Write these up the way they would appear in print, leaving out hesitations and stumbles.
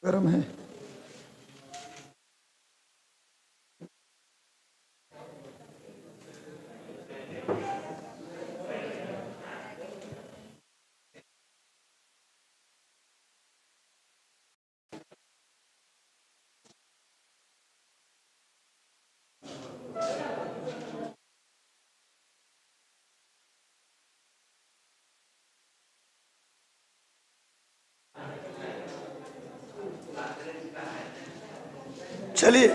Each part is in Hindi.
गर्म है। चलिए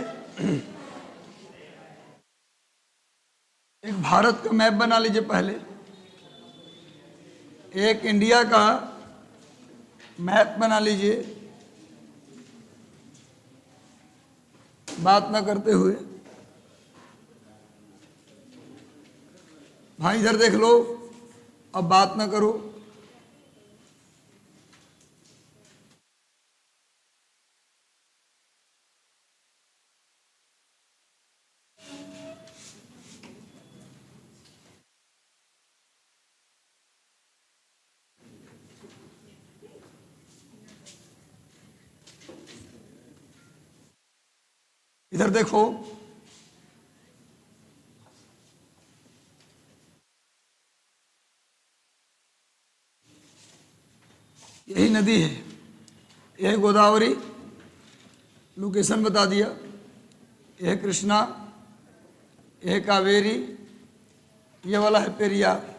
एक भारत का मैप बना लीजिए पहले। एक इंडिया का मैप बना लीजिए, बात ना करते हुए। भाई इधर देख लो, अब बात ना करो। इधर देखो, यही नदी है, यह गोदावरी, लोकेशन बता दिया। यह कृष्णा, यह कावेरी, ये वाला है पेरियार।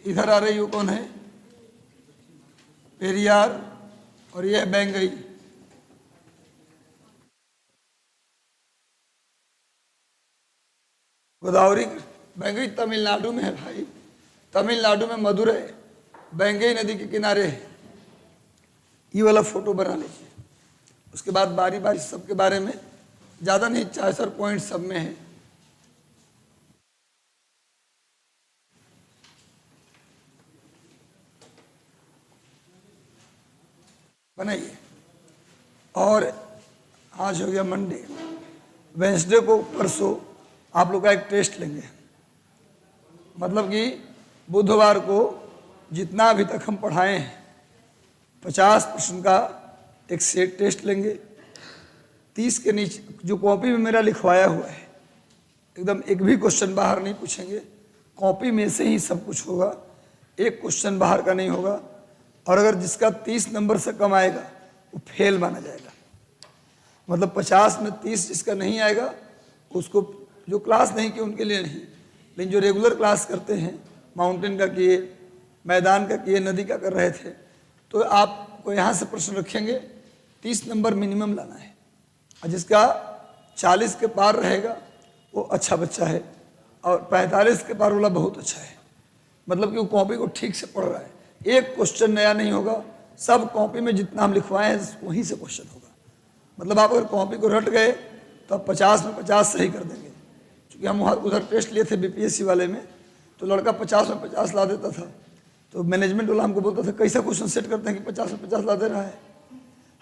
इधर आ रही हो कौन है? पेरियार। और यह बैंगई। गोदावरी बैंगई तमिलनाडु में है भाई, तमिलनाडु में मदुरै बैंगई नदी के किनारे है। ये वाला फोटो बना लीजिए। उसके बाद बारी बारी सबके बारे में, ज़्यादा नहीं, 4 पॉइंट सब में है। बनाइए। और आज हो गया मंडे, वेंसडे को परसों आप लोग का एक टेस्ट लेंगे। मतलब कि बुधवार को जितना अभी तक हम पढ़ाए हैं 50 प्रश्न का एक सेट टेस्ट लेंगे। 30 के नीचे जो कॉपी में मेरा लिखवाया हुआ है, एकदम एक भी क्वेश्चन बाहर नहीं पूछेंगे, कॉपी में से ही सब कुछ होगा, एक क्वेश्चन बाहर का नहीं होगा। और अगर जिसका 30 नंबर से कम आएगा वो फेल माना जाएगा। मतलब 50 में 30 जिसका नहीं आएगा उसको, जो क्लास नहीं की उनके लिए नहीं, लेकिन जो रेगुलर क्लास करते हैं, माउंटेन का किए, मैदान का किए, नदी का कर रहे थे, तो आपको यहाँ से प्रश्न रखेंगे 30 नंबर मिनिमम लाना है। और जिसका 40 के पार रहेगा वो अच्छा बच्चा है, और 45 के पार वाला बहुत अच्छा है। मतलब कि वो कॉपी को ठीक से पढ़ रहा है, एक क्वेश्चन नया नहीं होगा, सब कॉपी में जितना हम लिखवाए हैं वहीं से क्वेश्चन होगा। मतलब आप अगर कॉपी को रट गए तो आप 50 में 50 सही कर देंगे। क्योंकि हम वहाँ उधर टेस्ट लिए थे बीपीएससी वाले में, तो लड़का 50 में 50 ला देता था, तो मैनेजमेंट वाला हमको बोलता था कैसा क्वेश्चन सेट करते हैं कि 50 में 50 ला दे रहा है।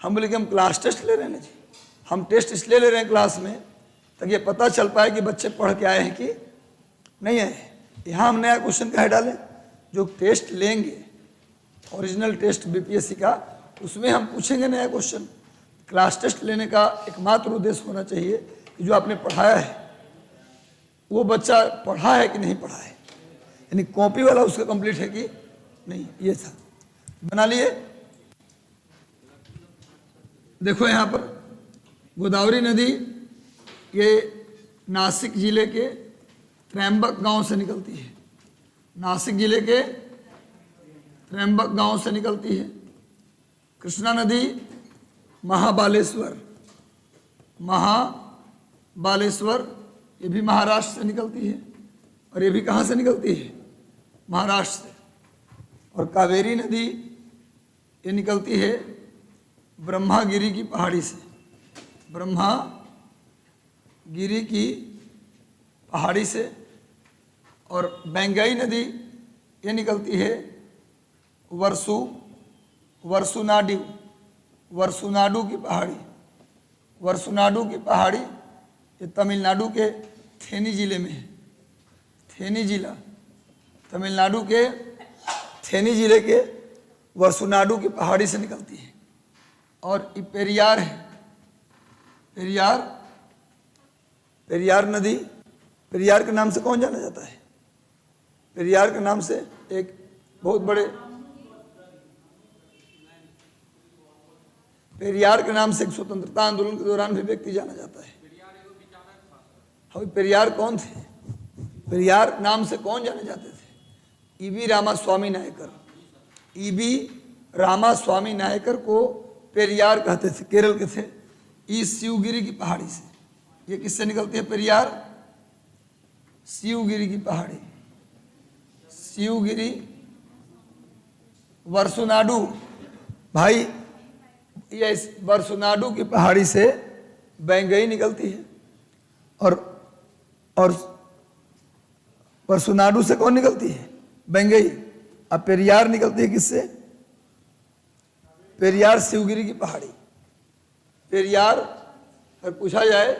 हम बोले कि हम क्लास टेस्ट ले रहे हैं ना जी, हम टेस्ट इसलिए ले रहे हैं क्लास में ताकि ये पता चल पाए कि बच्चे पढ़ के आए हैं कि नहीं आए हैं। यहाँ हम नया क्वेश्चन कहे डालें, जो टेस्ट लेंगे ओरिजिनल टेस्ट बीपीएससी का, उसमें हम पूछेंगे नया क्वेश्चन। क्लास टेस्ट लेने का एकमात्र उद्देश्य होना चाहिए कि जो आपने पढ़ाया है वो बच्चा पढ़ा है कि नहीं पढ़ा है, यानी कॉपी वाला उसका कंप्लीट है कि नहीं। ये था, बना लिए। देखो यहाँ पर गोदावरी नदी ये नासिक जिले के त्र्यंबक गांव से निकलती है। नासिक जिले के त्र्यंबक गांव से निकलती है। कृष्णा नदी महाबालेश्वर, महाबालेश्वर ये भी महाराष्ट्र से निकलती है, और ये भी कहाँ से निकलती है? महाराष्ट्र से। और कावेरी नदी ये निकलती है ब्रह्मागिरी की पहाड़ी से, ब्रह्मागिरी की पहाड़ी से। और बैंगई नदी ये निकलती है वर्सुनाडु की पहाड़ी। वर्सुनाडु की पहाड़ी ये तमिलनाडु के थेनी जिले में है। थेनी जिला, तमिलनाडु के थेनी जिले के वर्सुनाडु की पहाड़ी से निकलती है। और ये पेरियार है, पेरियार, पेरियार नदी। पेरियार के नाम से कौन जाना जाता है? पेरियार के नाम से एक बहुत बड़े, पेरियार के नाम से एक स्वतंत्रता आंदोलन के दौरान भी व्यक्ति जाना जाता है। पेरियार कौन थे? पेरियार नाम से कौन जाने जाते थे? ईवी रामास्वामी नायकर। ईवी रामास्वामी नायकर को पेरियार कहते थे, केरल के थे। इस शिवगिरी की पहाड़ी से, ये किससे निकलती है पेरियार? शिवगिरी की पहाड़ी, शिवगिरी, वर्सुनाडु। भाई ये वर्सुनाडु की पहाड़ी से बैंगई निकलती है, और वर्सुनाडु से कौन निकलती है? बैंगई। अब पेरियार निकलती है किससे? पेरियार शिवगिरी की पहाड़ी। पेरियार, अगर पूछा जाए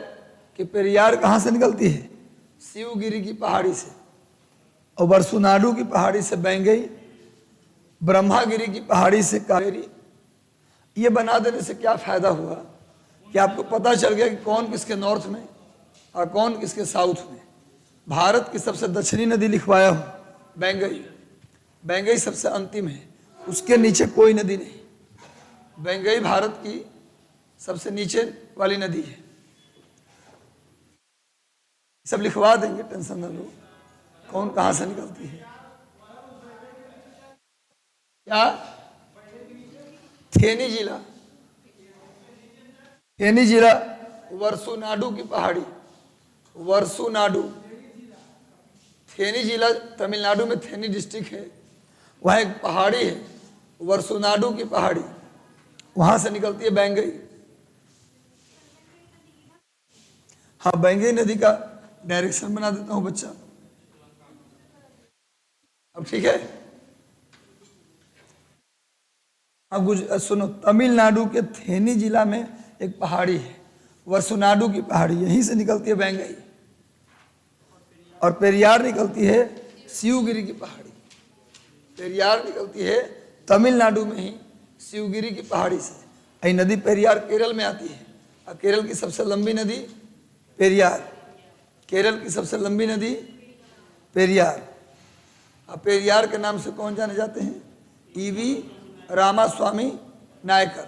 कि पेरियार कहाँ से निकलती है? शिवगिरी की पहाड़ी से। और वर्सुनाडु की पहाड़ी से बैंगई, ब्रह्मागिरी की पहाड़ी से कावेरी। ये बना देने से क्या फायदा हुआ कि आपको पता चल गया कि कौन किसके नॉर्थ में और कौन किसके साउथ में। भारत की सबसे दक्षिणी नदी लिखवाया हूं, बैंगई। बैंगई सबसे अंतिम है, उसके नीचे कोई नदी नहीं। बैंगई भारत की सबसे नीचे वाली नदी है। सब लिखवा देंगे, टेंशन न लो, कौन कहां से निकलती है। क्या? थेनी जिला, थेनी जिला, वर्सुनाडु की पहाड़ी, वर्सुनाडु। थेनी जिला तमिलनाडु में थेनी डिस्ट्रिक्ट है, वहाँ एक पहाड़ी है वर्सुनाडु की पहाड़ी, वहां से निकलती है बैंगई। हाँ, बैंगई नदी का डायरेक्शन बना देता हूं बच्चा, अब ठीक है। अब सुनो, तमिलनाडु के थेनी जिला में एक पहाड़ी है वर्सुनाडु की पहाड़ी, यहीं से निकलती है बैंगई। और पेरियार निकलती है शिवगिरी की पहाड़ी। पेरियार निकलती है तमिलनाडु में ही शिवगिरी की पहाड़ी से। ये नदी पेरियार केरल में आती है, और केरल की सबसे लंबी नदी पेरियार, केरल की सबसे लंबी नदी पेरियार। अब पेरियार के नाम से कौन जाने जाते हैं? ईवी रामास्वामी नायकर।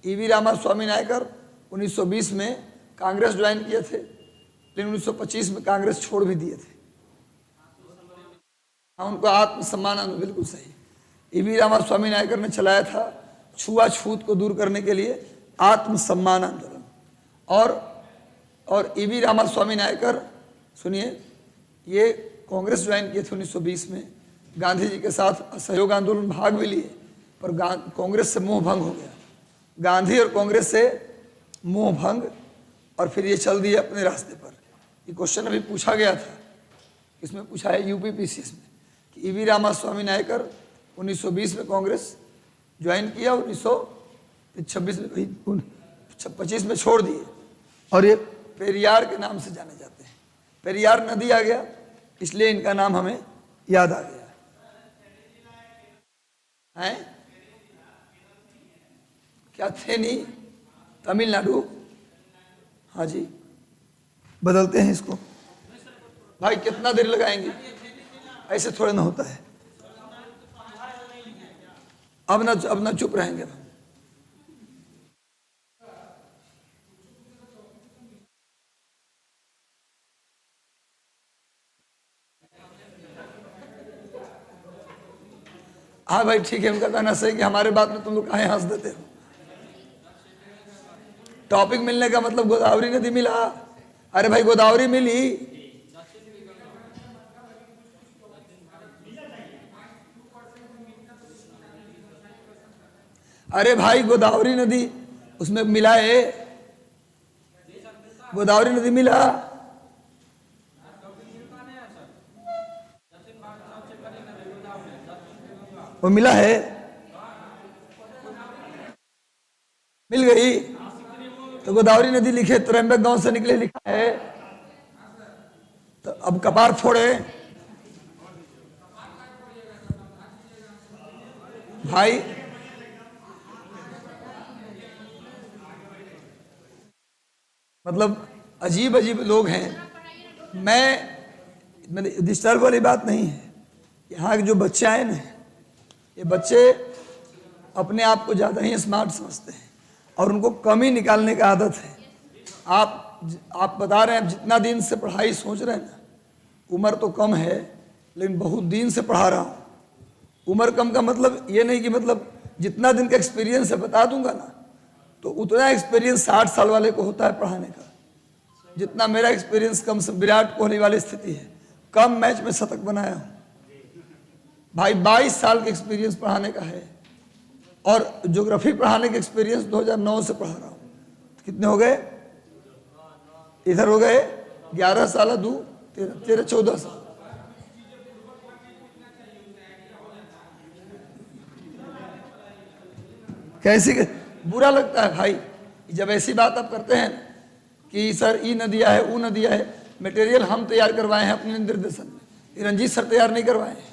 ईवी रामास्वामी नायकर 1920 में कांग्रेस ज्वाइन किए थे, लेकिन 1925 में कांग्रेस छोड़ भी दिए थे। हाँ, उनको आत्मसम्मान आंदोलन, बिल्कुल सही। ईवी रामास्वामी नायकर ने चलाया था छुआछूत को दूर करने के लिए आत्मसम्मान आंदोलन। और ईवी रामास्वामी नायकर, सुनिए, ये कांग्रेस ज्वाइन किए थे 1920 में, गांधी जी के साथ असहयोग आंदोलन भाग भी लिए, पर कांग्रेस से मोह भंग हो गया। गांधी और कांग्रेस से मोह भंग, और फिर ये चल दिए अपने रास्ते पर। ये क्वेश्चन अभी पूछा गया था, इसमें पूछा है यूपीपीसीएस में कि ईवी रामास्वामी नायकर 1920 में कांग्रेस ज्वाइन किया, 1925 में छोड़ दिए, और ये पेरियार के नाम से जाने जाते हैं। पेरियार नदी आ गया, इसलिए इनका नाम हमें याद आ गया है। क्या थेनी? तमिलनाडु। हाँ जी, बदलते हैं इसको। भाई कितना देर लगाएंगे? ऐसे थोड़ा ना होता है। अब ना चुप रहेंगे। हाँ भाई ठीक है, उनका कहना सही कि हमारे बात में तुम लोग काहे हंस देते हो। टॉपिक मिलने का मतलब गोदावरी नदी मिला। अरे भाई गोदावरी मिली, अरे भाई गोदावरी नदी उसमें मिला है, गोदावरी नदी मिला। वो मिला है, मिल गई तो गोदावरी नदी लिखे, त्र्यंबक गांव से निकले लिखा है, तो अब कपार फोड़े भाई। मतलब अजीब अजीब लोग हैं। मैंने डिस्टर्ब वाली बात नहीं है। यहाँ के जो बच्चे आए ना, ये बच्चे अपने आप को ज़्यादा ही स्मार्ट समझते हैं और उनको कमी निकालने का आदत है। आप बता रहे हैं, जितना दिन से पढ़ाई सोच रहे हैं ना, उम्र तो कम है लेकिन बहुत दिन से पढ़ा रहा हूँ। उम्र कम का मतलब ये नहीं कि मतलब जितना दिन का एक्सपीरियंस है बता दूंगा ना, तो उतना एक्सपीरियंस 60 साल वाले को होता है पढ़ाने का। जितना मेरा एक्सपीरियंस कम से विराट कोहली वाली स्थिति है, कम मैच में शतक बनाया हूँ भाई। 22 साल का एक्सपीरियंस पढ़ाने का है और ज्योग्राफी पढ़ाने का एक्सपीरियंस 2009 से पढ़ा रहा हूँ। कितने हो गए? इधर हो गए 11 साल, 2 13 14 साल। कैसी बुरा लगता है भाई जब ऐसी बात आप करते हैं कि सर ई न दिया है, वो न दिया है। मटेरियल हम तैयार करवाए हैं अपने निर्देशन में, रंजीत सर तैयार नहीं करवाए हैं।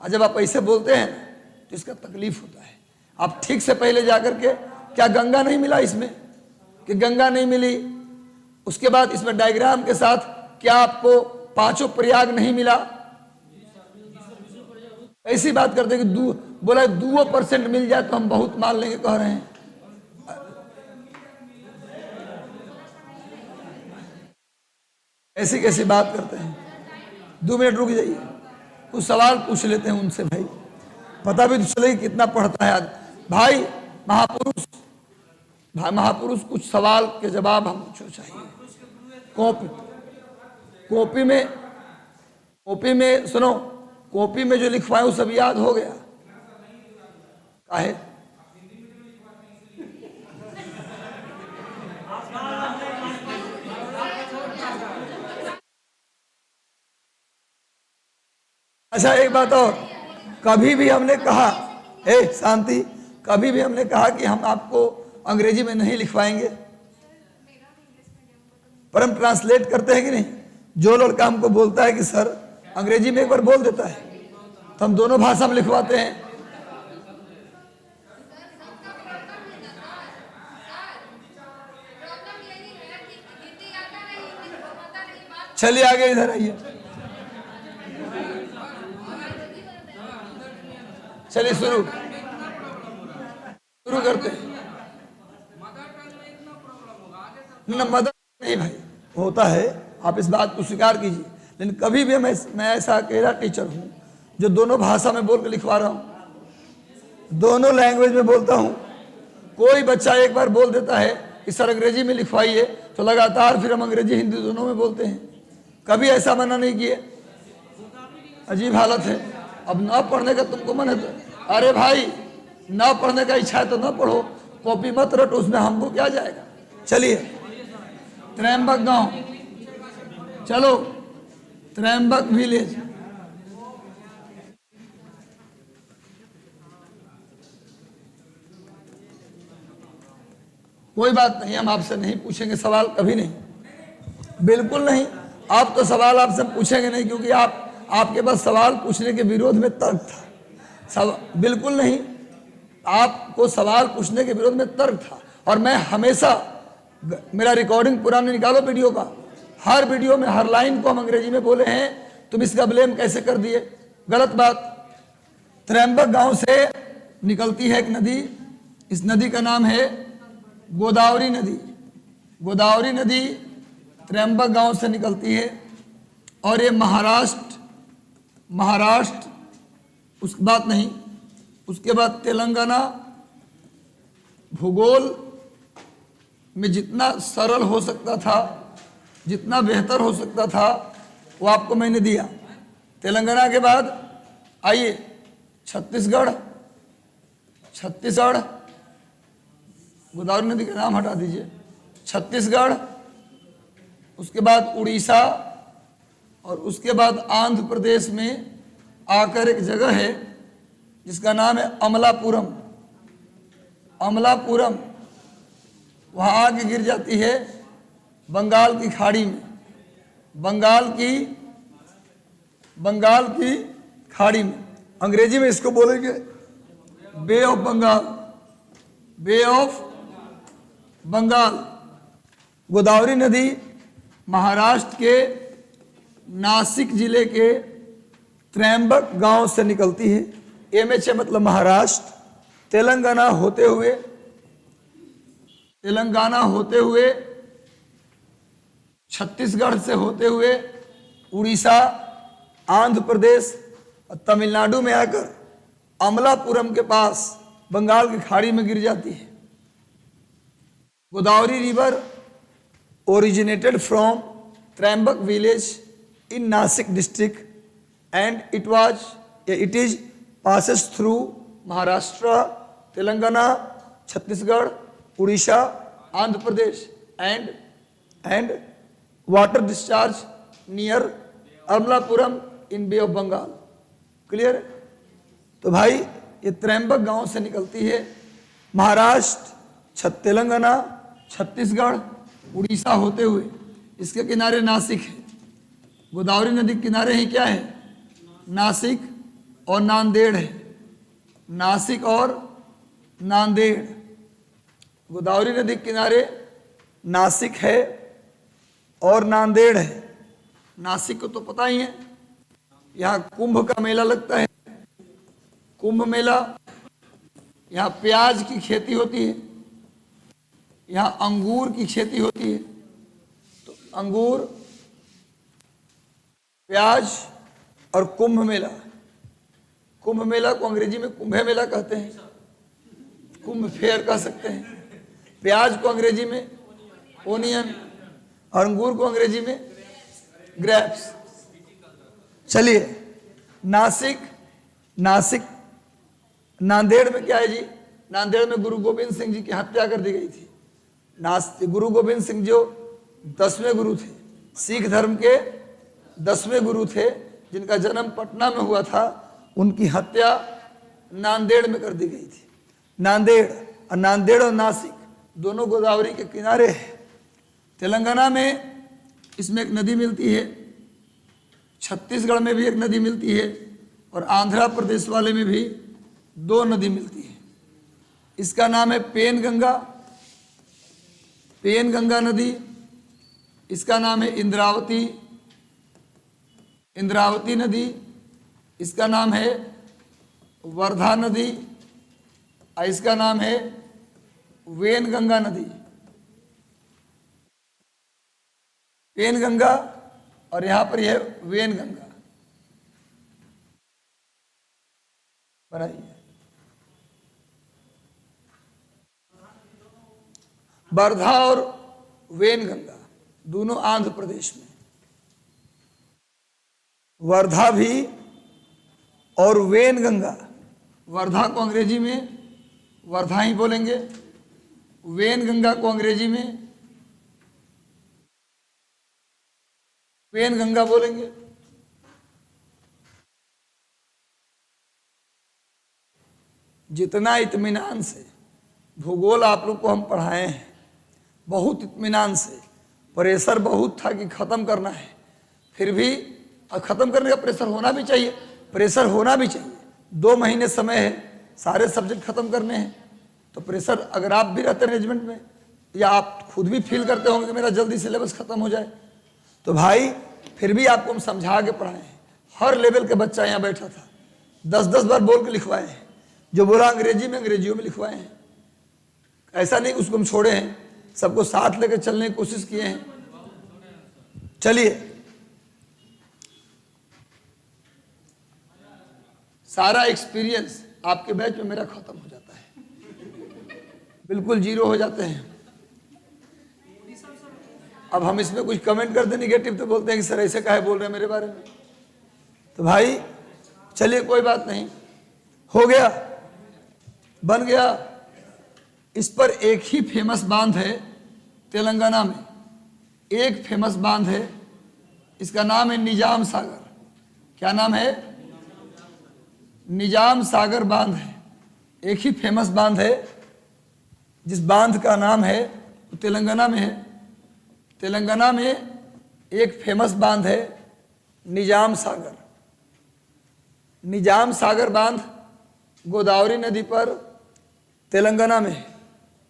और जब आप ऐसे बोलते हैं तो इसका तकलीफ होता है। आप ठीक से पहले जाकर के, क्या गंगा नहीं मिला इसमें? कि गंगा नहीं मिली, उसके बाद इसमें डायग्राम के साथ क्या आपको 5 प्रयाग नहीं मिला? ऐसी बात करते कि बोला 2% मिल जाए तो हम बहुत मान लेंगे, कह रहे हैं। ऐसी कैसी बात करते हैं? 2 मिनट रुक जाइए, कुछ सवाल पूछ लेते हैं उनसे भाई, पता भी तो चले कितना पढ़ता है आदमी। भाई महापुरुष कुछ सवाल के जवाब हमको चाहिए। कॉपी में सुनो, कॉपी में जो लिखवाए वो सब याद हो गया काहे? अच्छा एक बात और, कभी भी हमने कहा, शांति, कभी भी हमने कहा कि हम आपको अंग्रेजी में नहीं लिखवाएंगे? पर हम ट्रांसलेट करते हैं कि नहीं? जो लड़का हमको बोलता है कि सर अंग्रेजी में एक बार बोल देता है तो हम दोनों भाषा में लिखवाते हैं। चलिए आगे, इधर आइए, चलिए शुरू करते हैं। मदद नहीं भाई होता है, आप इस बात को स्वीकार कीजिए। लेकिन कभी भी मैं ऐसा अकेला टीचर हूं जो दोनों भाषा में बोल के लिखवा रहा हूं, दोनों लैंग्वेज में बोलता हूं। कोई बच्चा एक बार बोल देता है कि सर अंग्रेजी में लिखवाइए, तो लगातार फिर हम अंग्रेजी हिंदी दोनों में बोलते हैं। कभी ऐसा मना नहीं किए। अजीब हालत है। अब ना पढ़ने का तुमको मन है तो, अरे भाई ना पढ़ने का इच्छा है तो ना पढ़ो, कॉपी मत रटो, उसमें हमको क्या जाएगा। चलिए त्रयंबक गांव, चलो त्रयंबक विलेज। कोई बात नहीं, हम आपसे नहीं पूछेंगे सवाल, कभी नहीं, बिल्कुल नहीं। आप तो सवाल आपसे पूछेंगे नहीं, क्योंकि आपके पास सवाल पूछने के विरोध में तर्क था। बिल्कुल नहीं, आपको सवाल पूछने के विरोध में तर्क था। और मैं हमेशा, मेरा रिकॉर्डिंग पुराने निकालो वीडियो का, हर वीडियो में हर लाइन को हम अंग्रेजी में बोले हैं। तुम इसका ब्लेम कैसे कर दिए? गलत बात। त्रयंबक गांव से निकलती है एक नदी, इस नदी का नाम है गोदावरी नदी। गोदावरी नदी त्रयंबक गांव से निकलती है और ये महाराष्ट्र उसकी बात नहीं, उसके बाद तेलंगाना। भूगोल में जितना सरल हो सकता था, जितना बेहतर हो सकता था, वो आपको मैंने दिया। तेलंगाना के बाद आइए छत्तीसगढ़, गोदावरी नदी का नाम हटा दीजिए, छत्तीसगढ़, उसके बाद उड़ीसा, और उसके बाद आंध्र प्रदेश में आकर एक जगह है जिसका नाम है अमलापुरम। वहाँ आके गिर जाती है बंगाल की खाड़ी में, बंगाल की खाड़ी में। अंग्रेजी में इसको बोलेंगे bay of Bengal, bay of Bengal. Godavari नदी महाराष्ट्र के नासिक जिले के त्रैंबक गांव से निकलती है। एमएच मतलब महाराष्ट्र, तेलंगाना होते हुए छत्तीसगढ़ से होते हुए उड़ीसा, आंध्र प्रदेश और तमिलनाडु में आकर अमलापुरम के पास बंगाल की खाड़ी में गिर जाती है। Godavari river originated from Trambak village in Nasik district and it is passes through Maharashtra, Telangana, Chhattisgarh, Odisha, Andhra Pradesh and water discharge near Amlapuram in Bay of Bengal. Clear है? तो भाई ये त्रैंबक गांव से निकलती है, महाराष्ट्र, तेलंगाना, छत्तीसगढ़, उड़ीसा होते हुए इसके किनारे नासिक है। गोदावरी नदी के किनारे ही क्या है? नासिक और नांदेड़ है। नासिक और नांदेड़, गोदावरी नदी के किनारे नासिक है और नांदेड़ है। नासिक को तो पता ही है, यहाँ कुंभ का मेला लगता है, कुंभ मेला। यहाँ प्याज की खेती होती है, यहाँ अंगूर की खेती होती है। तो अंगूर, प्याज और कुंभ मेला। कुंभ मेला को अंग्रेजी में कुंभ मेला कहते हैं, कुंभ फेयर कह सकते हैं। प्याज को अंग्रेजी में ओनियन और अंगूर को अंग्रेजी में ग्रेप्स। चलिए, नासिक नांदेड़ में क्या है जी? नांदेड़ में गुरु गोविंद सिंह जी की हत्या कर दी गई थी। गुरु गोविंद सिंह जो 10वें गुरु थे, सिख धर्म के 10वें गुरु थे, जिनका जन्म पटना में हुआ था, उनकी हत्या नांदेड़ में कर दी गई थी। नांदेड़ और नासिक दोनों गोदावरी के किनारे है। तेलंगाना में इसमें एक नदी मिलती है, छत्तीसगढ़ में भी एक नदी मिलती है और आंध्र प्रदेश वाले में भी 2 नदी मिलती है। इसका नाम है पेनगंगा नदी। इसका नाम है इंद्रावती नदी। इसका नाम है वर्धा नदी और इसका नाम है वेनगंगा नदी। पेनगंगा और यहां पर यह वेनगंगा। बनाइए, वर्धा और वेनगंगा दोनों आंध्र प्रदेश में। वर्धा भी और वेनगंगा, वर्धा को अंग्रेजी में वर्धा ही बोलेंगे, वेनगंगा को अंग्रेजी में वेनगंगा बोलेंगे। जितना इत्मीनान से भूगोल आप लोग को हम पढ़ाए हैं, बहुत इत्मीनान से, प्रेशर बहुत था कि ख़त्म करना है, फिर भी ख़त्म करने का प्रेशर होना भी चाहिए, 2 महीने समय है, सारे सब्जेक्ट ख़त्म करने हैं। तो प्रेशर अगर आप भी रहते मैनेजमेंट में, या आप खुद भी फील करते होंगे कि मेरा जल्दी सिलेबस ख़त्म हो जाए, तो भाई फिर भी आपको हम समझा के पढ़ाए हैं। हर लेवल के बच्चा यहाँ बैठा था, 10-10 बार बोल के लिखवाए हैं, जो बोला अंग्रेजी में अंग्रेजियों में लिखवाए हैं। ऐसा नहीं उसको हम छोड़े हैं, सबको साथ लेकर चलने की कोशिश किए हैं। चलिए, सारा एक्सपीरियंस आपके बैच में मेरा खत्म हो जाता है, बिल्कुल 0 हो जाते हैं। अब हम इसमें कुछ कमेंट करते निगेटिव तो बोलते हैं कि सर ऐसे काहे बोल रहे हैं मेरे बारे में। तो भाई चलिए, कोई बात नहीं, हो गया, बन गया। इस पर एक ही फेमस बांध है तेलंगाना में, एक फेमस बांध है, इसका नाम है निजाम सागर। क्या नाम है? निजाम सागर बांध है। एक ही फेमस बांध है, जिस बांध का नाम है वो तेलंगाना में है। तेलंगाना में एक फेमस बांध है निजाम सागर। निजाम सागर बांध गोदावरी नदी पर तेलंगाना में है।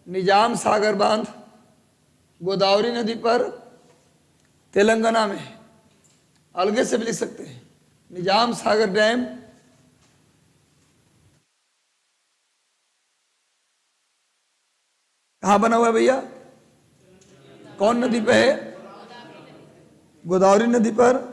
निजाम सागर बांध गोदावरी नदी पर तेलंगाना में है। अलग से भी लिख सकते हैं। निजाम सागर डैम कहाँ बना हुआ है भैया? कौन नदी पे है? गोदावरी नदी पर।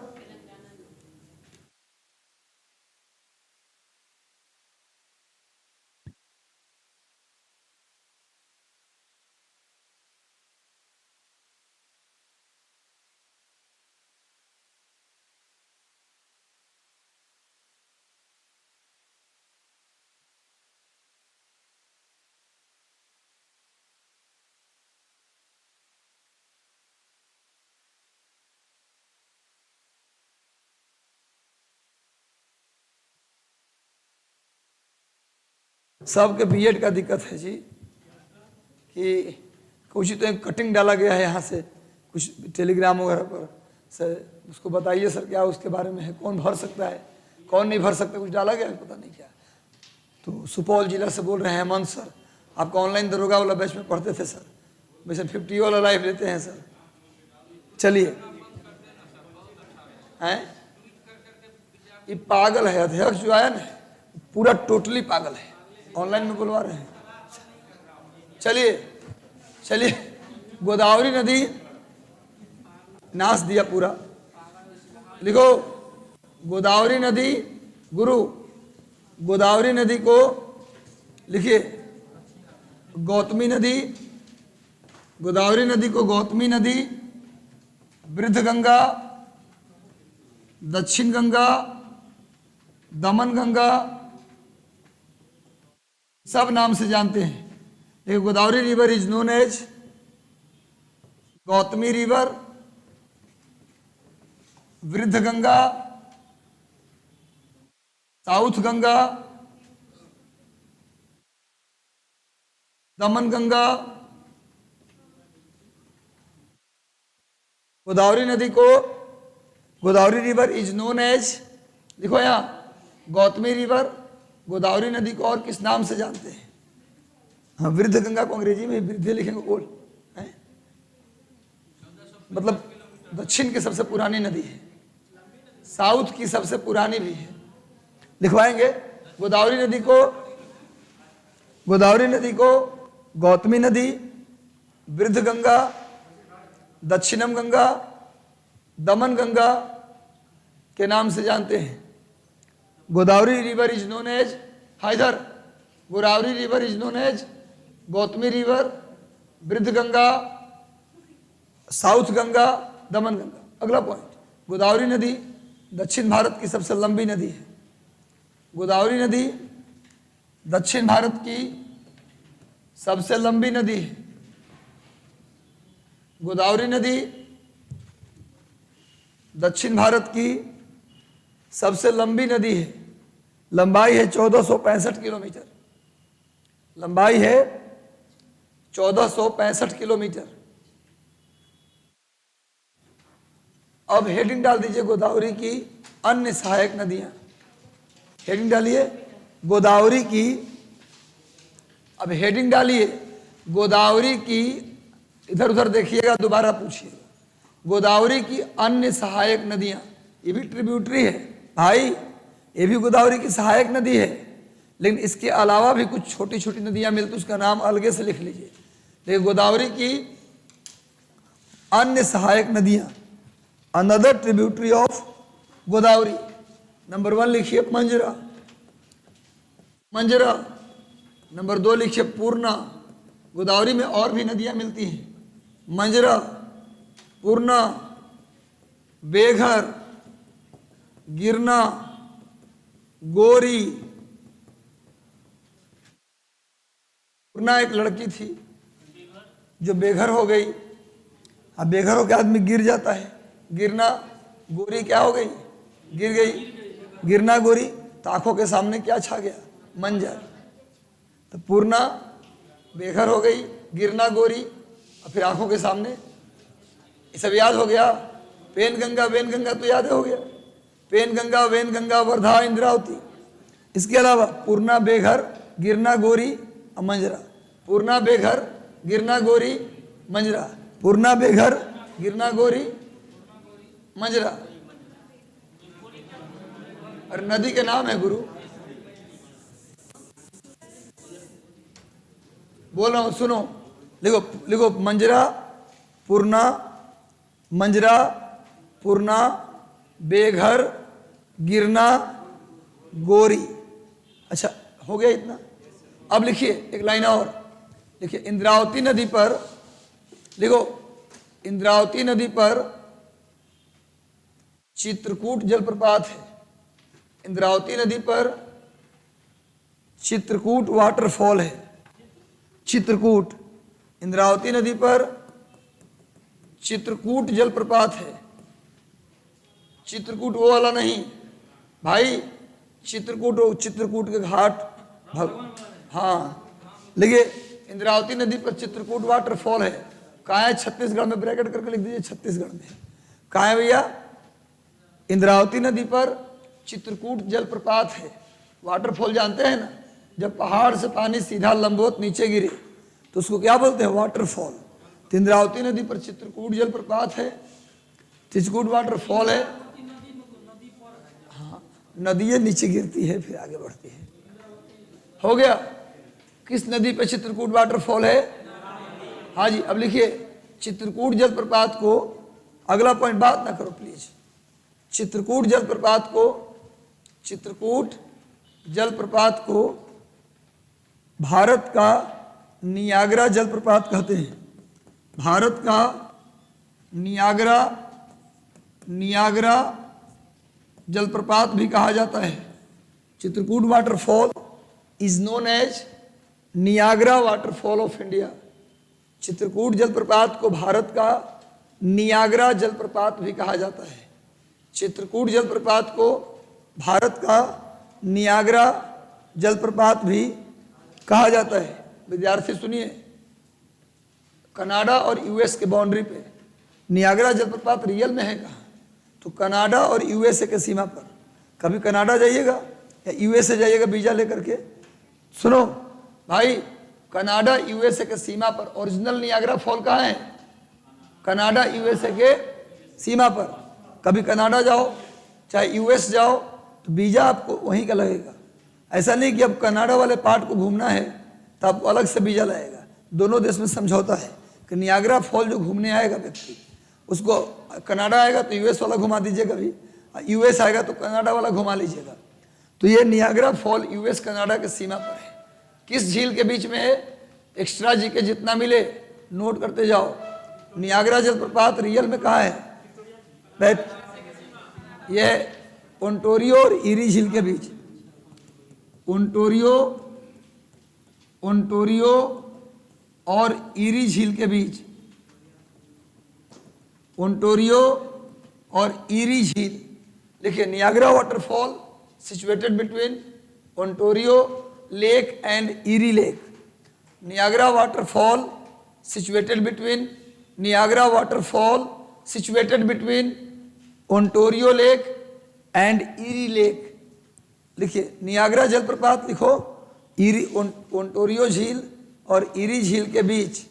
सबके बीएड का दिक्कत है जी कि कुछ तो एक कटिंग डाला गया है यहाँ से कुछ टेलीग्राम वगैरह पर। सर उसको बताइए सर क्या उसके बारे में है, कौन भर सकता है कौन नहीं भर सकता, कुछ डाला गया है पता नहीं क्या। तो सुपौल जिला से बोल रहे हैं हेमंत सर, आपका ऑनलाइन दरोगा वाला बैच में पढ़ते थे सर, वैसे 50 वाला लाइफ लेते हैं सर। चलिए हैं ये पागल है, अध्यक्ष जो आया ना पूरा टोटली पागल है, ऑनलाइन में बुलवा रहे हैं। चलिए चलिए, गोदावरी नदी नाश दिया पूरा। लिखो गोदावरी नदी, गुरु गोदावरी नदी को लिखिए गौतमी नदी, गोदावरी नदी को गौतमी नदी, वृद्ध गंगा, दक्षिण गंगा, दमन गंगा, सब नाम से जानते हैं। देखिए Godavari river is known as Gautami river, Vriddha Ganga, south Ganga, Daman Ganga. Godavari नदी को Godavari river is known as, देखो यहां गौतमी रिवर, गोदावरी नदी को और किस नाम से जानते हैं? हाँ, वृद्ध गंगा को अंग्रेजी में वृद्धि लिखेंगे ओल्ड है, मतलब दक्षिण की सबसे पुरानी नदी है, साउथ की सबसे पुरानी भी है। लिखवाएंगे गोदावरी नदी को गौतमी नदी, वृद्ध गंगा, दक्षिणम गंगा, दमन गंगा के नाम से जानते हैं। Godavari river is known as हाइदर, Godavari river is known as Gautami river, Vriddha Ganga, south Ganga, Daman Ganga. अगला पॉइंट, गोदावरी नदी दक्षिण भारत की सबसे लंबी नदी है। गोदावरी नदी दक्षिण भारत की सबसे लंबी नदी है। गोदावरी नदी दक्षिण भारत की सबसे लंबी नदी है। लंबाई है 1465 किलोमीटर, लंबाई है 1465 किलोमीटर। अब हेडिंग डाल दीजिए गोदावरी की अन्य सहायक नदियां, हेडिंग डालिए गोदावरी की, अब हेडिंग डालिए गोदावरी की, इधर उधर देखिएगा दोबारा पूछिएगा। गोदावरी की अन्य सहायक नदियां, ये भी ट्रिब्यूटरी है भाई, ये भी गोदावरी की सहायक नदी है, लेकिन इसके अलावा भी कुछ छोटी छोटी नदियां मिलती, उसका नाम अलग से लिख लीजिए। देखिए गोदावरी की अन्य सहायक नदियां, another tributary of Godavari. Number 1 लिखिए मंजरा, मंजरा। नंबर 2 लिखिए पूर्णा। गोदावरी में और भी नदियां मिलती हैं, मंजरा, पूर्णा, बेघर, गिरना, गोरी। पूर्णा एक लड़की थी जो बेघर हो गई, अब बेघर होकर आदमी गिर जाता है, गिरना। गोरी क्या हो गई? गिर गई, गिरना गोरी। तो आंखों के सामने क्या छा गया? मंजर। तो पूर्णा बेघर हो गई, गिरना गोरी, और फिर आंखों के सामने, ये सब याद हो गया। पेन गंगा वेन गंगा तो याद हो गया, पेन गंगा वेन गंगा वर्धा इंद्रावती। इसके अलावा पूर्णा बेघर, गिरना गोरी और मंजरा। पूर्णा बेघर, गिरना गोरी, मंजरा। पूर्णा, बेघर, गिरना, गोरी, मंजरा। अरे नदी के नाम है गुरु, बोल रहा हूं, सुनो। लिखो लिखो, मंजरा, पूर्णा, मंजरा, पूर्णा, बेघर, गिरना, गोरी। अच्छा, हो गया इतना। अब लिखिए एक लाइन और, लिखिए इंद्रावती नदी पर, लिखो इंद्रावती नदी पर चित्रकूट जलप्रपात है। इंद्रावती नदी पर चित्रकूट वाटरफॉल है। चित्रकूट, इंद्रावती नदी पर चित्रकूट जलप्रपात है। चित्रकूट वो वाला नहीं भाई, चित्रकूट वो चित्रकूट के घाट, हाँ लिखिए इंद्रावती नदी पर चित्रकूट वाटरफॉल है। कहाँ है? छत्तीसगढ़ में, ब्रैकेट करके लिख दीजिए छत्तीसगढ़ में। कहाँ है भैया? इंद्रावती नदी पर चित्रकूट जलप्रपात है। वाटरफॉल जानते हैं ना, जब पहाड़ से पानी सीधा लंबवत नीचे गिरे तो उसको क्या बोलते हैं? वाटरफॉल। तो इंद्रावती नदी पर चित्रकूट जलप्रपात है, चित्रकूट वाटरफॉल है। हाँ, नदियाँ नीचे गिरती है फिर आगे बढ़ती है। हो गया। किस नदी पे चित्रकूट वाटरफॉल है? हाँ जी। अब लिखिए चित्रकूट जलप्रपात को, अगला पॉइंट बात ना करो प्लीज। चित्रकूट जलप्रपात को, चित्रकूट जलप्रपात को भारत का नियाग्रा जलप्रपात कहते हैं। भारत का नियाग्रा, नियाग्रा जलप्रपात भी कहा जाता है। Chitrakoot waterfall is known as Niagara waterfall of India. Chitrakoot जलप्रपात को भारत का नियाग्रा जलप्रपात भी कहा जाता है। चित्रकूट जलप्रपात को भारत का नियाग्रा जलप्रपात भी कहा जाता है। विद्यार्थी सुनिए, कनाडा और यूएस के बाउंड्री पे नियाग्रा जलप्रपात रियल में है कहाँ? तो कनाडा और यूएसए के सीमा पर। कभी कनाडा जाइएगा या यूएसए जाइएगा वीजा लेकर के, सुनो भाई, कनाडा यूएसए के सीमा पर ओरिजिनल नियाग्रा फॉल कहाँ है? कनाडा यूएसए के सीमा पर। कभी कनाडा जाओ चाहे यूएस जाओ तो वीजा आपको वहीं का लगेगा। ऐसा नहीं कि अब कनाडा वाले पार्ट को घूमना है तो आपको अलग से वीजा लगेगा। दोनों देश में समझौता है कि नियाग्रा फॉल जो घूमने आएगा व्यक्ति, उसको कनाडा आएगा तो यूएस वाला घुमा दीजिएगा, कभी यूएस आएगा तो कनाडा वाला घुमा लीजिएगा। तो ये नियाग्रा फॉल यूएस कनाडा के सीमा पर है। किस झील के बीच में है? एक्स्ट्रा जी के जितना मिले नोट करते जाओ। नियाग्रा जलप्रपात रियल में कहाँ है? यह ओंटारियो और ईरी झील के बीच, ओंटारियो, ओंटारियो और ईरी झील के बीच, ओंटारियो और ईरी झील। देखिए Niagara waterfall situated between Ontario lake and eerie lake. Niagara waterfall situated between, Niagara waterfall situated between Ontario lake and eerie lake. लिखिए नियाग्रा जलप्रपात लिखो, ईरी, ओंटारियो झील और ईरी झील के बीच।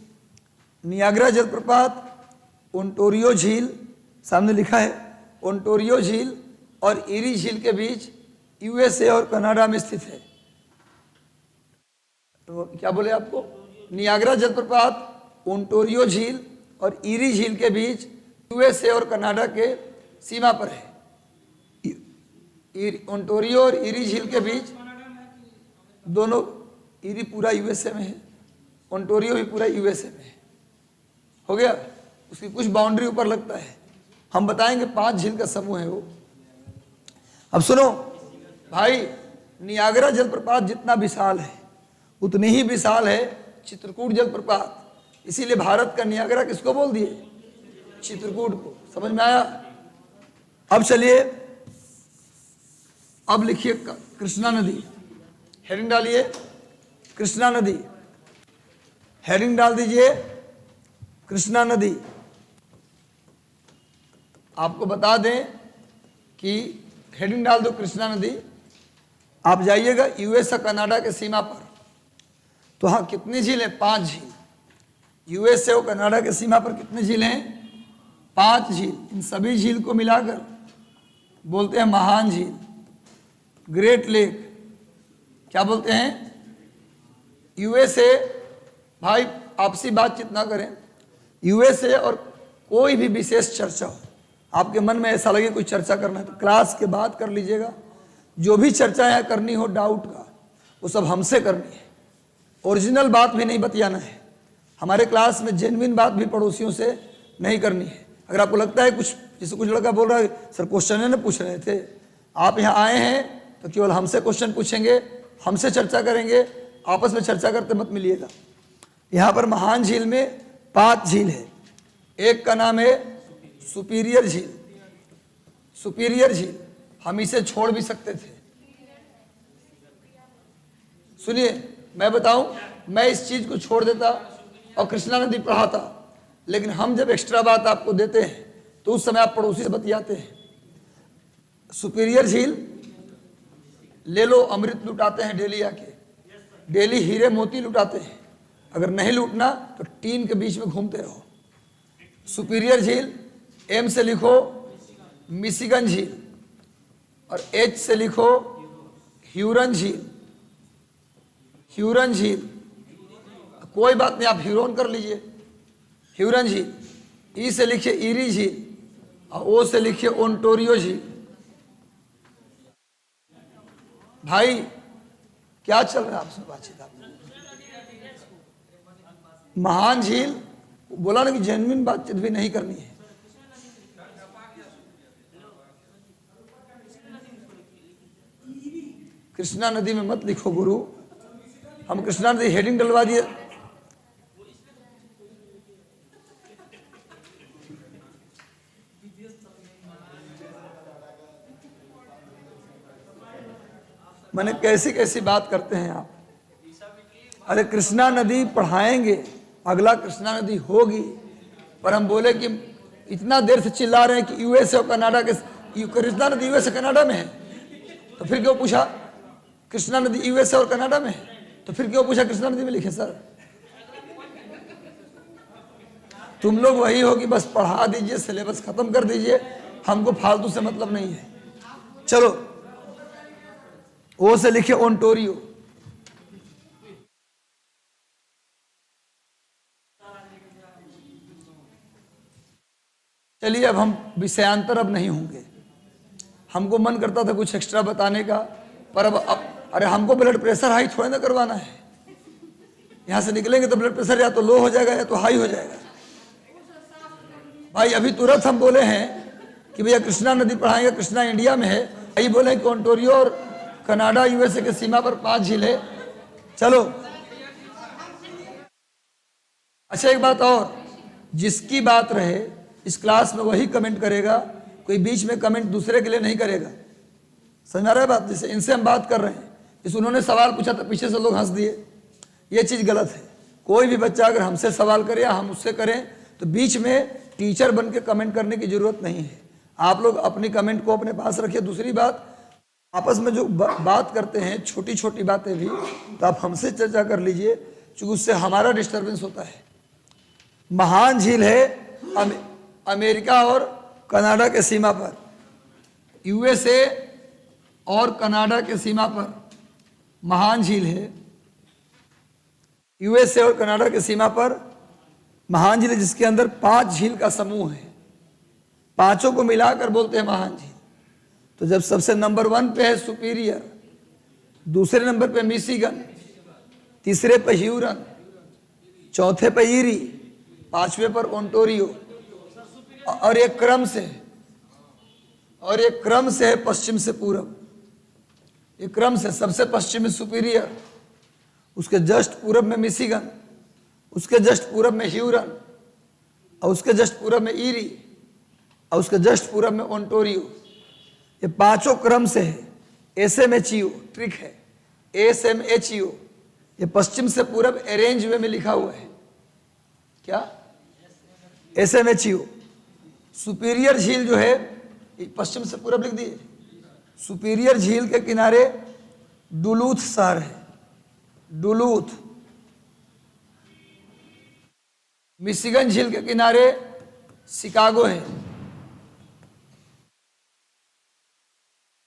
नियाग्रा जलप्रपात, ओंटारियो झील, सामने लिखा है ओंटारियो झील और ईरी झील के बीच यूएसए और कनाडा में स्थित है। तो क्या बोले आपको? नियाग्रा जलप्रपात ओंटारियो झील और ईरी झील के बीच यूएसए और कनाडा के सीमा पर है। ओंटारियो और ईरी झील के बीच दोनों, ईरी पूरा यूएसए में है, ओंटारियो भी पूरा यूएसए में है। हो गया। उसकी कुछ बाउंड्री ऊपर लगता है, हम बताएंगे 5 झील का समूह है वो। अब सुनो भाई, नियाग्रा जलप्रपात जितना विशाल है उतनी ही विशाल है चित्रकूट जलप्रपात। इसीलिए भारत का नियाग्रा किसको बोल दिए? चित्रकूट को। समझ में आया? अब चलिए, अब लिखिए कृष्णा नदी। हेडिंग डालिए कृष्णा नदी, हेडिंग डाल दीजिए कृष्णा नदी। आपको बता दें कि हेडिंग डाल दो कृष्णा नदी। आप जाइएगा यूएस और कनाडा के सीमा पर, तो हाँ कितनी झील है? 5 झील। यूएसए और कनाडा के सीमा पर कितने झील हैं? 5 झील। इन सभी झील को मिलाकर बोलते हैं महान झील, ग्रेट लेक। क्या बोलते हैं? यूएसए, भाई आपसी बातचीत ना करें। यूएसए और कोई भी विशेष चर्चा हो, आपके मन में ऐसा लगे कोई चर्चा करना है तो क्लास के बाद कर लीजिएगा। जो भी चर्चा यहाँ करनी हो डाउट का, वो सब हमसे करनी है। ओरिजिनल बात भी नहीं बतियाना है। हमारे क्लास में जेन्युइन बात भी पड़ोसियों से नहीं करनी है। अगर आपको लगता है कुछ, जैसे कुछ लड़का बोल रहा है सर क्वेश्चन न पूछ रहे थे, आप यहाँ आए हैं तो केवल हमसे क्वेश्चन पूछेंगे, हमसे चर्चा करेंगे, आपस में चर्चा करते मत मिलिएगा। यहाँ पर महान झील में 5 झील है। एक का नाम है सुपीरियर झील। सुपीरियर झील, हम इसे छोड़ भी सकते थे। सुनिए, मैं बताऊं, मैं इस चीज को छोड़ देता और कृष्णा नदी पढ़ाता, लेकिन हम जब एक्स्ट्रा बात आपको देते हैं तो उस समय आप पड़ोसी से बतियाते हैं। सुपीरियर झील ले लो, अमृत लुटाते हैं डेली आके, डेली हीरे मोती लुटाते हैं। अगर नहीं लूटना तो टीन के बीच में घूमते रहो। सुपीरियर झील, एम से लिखो मिशिगन झील और एच से लिखो ह्यूरन झील। ह्यूरन झील, कोई बात नहीं, आप ह्यूरन कर लीजिए। ह्यूरन झील। ई से लिखिए ईरी झील और ओ से लिखिए ओंटोरियो झील। भाई क्या चल रहा है आपसे बातचीत? आप महान झील बोला ना कि जेन्युइन बातचीत भी नहीं करनी है। कृष्णा नदी में मत लिखो गुरु, हम कृष्णा नदी हेडिंग डलवा दिए। मैंने कैसी कैसी बात करते हैं आप। अरे कृष्णा नदी पढ़ाएंगे, अगला कृष्णा नदी होगी, पर हम बोले कि इतना देर से चिल्ला रहे हैं कि यूएसए और कनाडा के, कृष्णा नदी यूएसए कनाडा में है, तो फिर क्यों पूछा कृष्णा नदी यूएसए और कनाडा में है, तो फिर क्यों पूछा कृष्णा नदी में लिखे? सर तुम लोग वही हो कि बस पढ़ा दीजिए, सिलेबस खत्म कर दीजिए, हमको फालतू से मतलब नहीं है। चलो, ओ से लिखिए ओंटोरियो। चलिए, अब हम विषयांतर अब नहीं होंगे। हमको मन करता था कुछ एक्स्ट्रा बताने का, पर अब अरे हमको ब्लड प्रेशर हाई थोड़ा ना करवाना है। यहां से निकलेंगे तो ब्लड प्रेशर या तो लो हो जाएगा या तो हाई हो जाएगा। भाई अभी तुरंत हम बोले हैं कि भैया कृष्णा नदी पढ़ाएंगे, कृष्णा इंडिया में है। यही बोले कि ओंटोरियो और कनाडा यूएसए के सीमा पर 5 झील है। चलो, अच्छा एक बात और, जिसकी बात रहे इस क्लास में वही कमेंट करेगा, कोई बीच में कमेंट दूसरे के लिए नहीं करेगा। समझ आ रहा है बात? जैसे इनसे हम बात कर रहे हैं, जैसे उन्होंने सवाल पूछा तो पीछे से लोग हंस दिए, ये चीज गलत है। कोई भी बच्चा अगर हमसे सवाल करे या हम उससे करें तो बीच में टीचर बन के कमेंट करने की जरूरत नहीं है। आप लोग अपनी कमेंट को अपने पास रखिए। दूसरी बात, आपस में जो बात करते हैं छोटी छोटी बातें भी, तो आप हमसे चर्चा कर लीजिए, क्योंकि उससे हमारा डिस्टर्बेंस होता है। महान झील है अमेरिका और कनाडा के सीमा पर, यूएसए और कनाडा के सीमा पर महान झील है। यूएसए और कनाडा के सीमा पर महान झील है, जिसके अंदर 5 झील का समूह है। पांचों को मिलाकर बोलते हैं महान झील। तो जब सबसे नंबर 1 पे है सुपीरियर, दूसरे नंबर पे मिशिगन, तीसरे पे ह्यूरन, चौथे पे ईरी, 5वें पर ओंटोरियो, और एक क्रम से है पश्चिम से पूरब। एक क्रम से सबसे पश्चिम में सुपीरियर, उसके जस्ट पूरब में मिशिगन, उसके जस्ट पूरब में ह्यूरन, और उसके जस्ट पूरब में ईरी, और उसके जस्ट पूरब में ओंटोरियो। ये पांचों क्रम से है। SMHU ट्रिक है, SMHU। ये पश्चिम से पूरब अरेंज वे में लिखा हुआ है। क्या? SMHU। सुपीरियर झील जो है पश्चिम से पूरब लिख दिए। सुपीरियर झील के किनारे डुलूथ शहर है। डुलूथ मिशिगन झील के किनारे शिकागो है।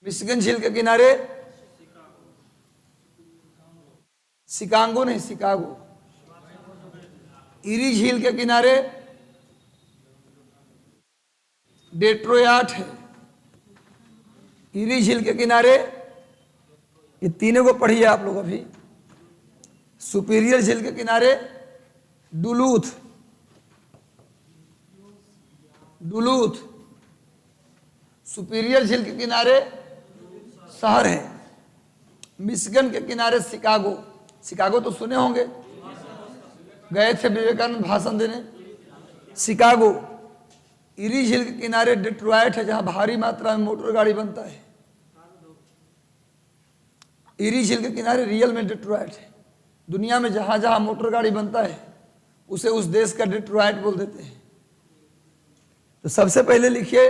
मिशिगन झील के किनारे शिकागो नहीं, शिकागो। इरी झील के किनारे डेट्रोयाट है। इरी झील के किनारे, ये तीनों को पढ़िए आप लोग अभी। सुपीरियर झील के किनारे डुलूथ, डुलूथ। सुपीरियर झील के किनारे शहर है। मिशिगन के किनारे शिकागो। शिकागो तो सुने होंगे, गए थे विवेकानंद भाषण देने। शिकागो। इरी झील के किनारे डेट्रॉयट है, जहां भारी मात्रा में मोटर गाड़ी बनता है। इरी झील के किनारे रियल में डेट्रॉयट है। दुनिया में जहां जहां मोटर गाड़ी बनता है उसे उस देश का डेट्रॉयट बोल देते हैं। तो सबसे पहले लिखिए,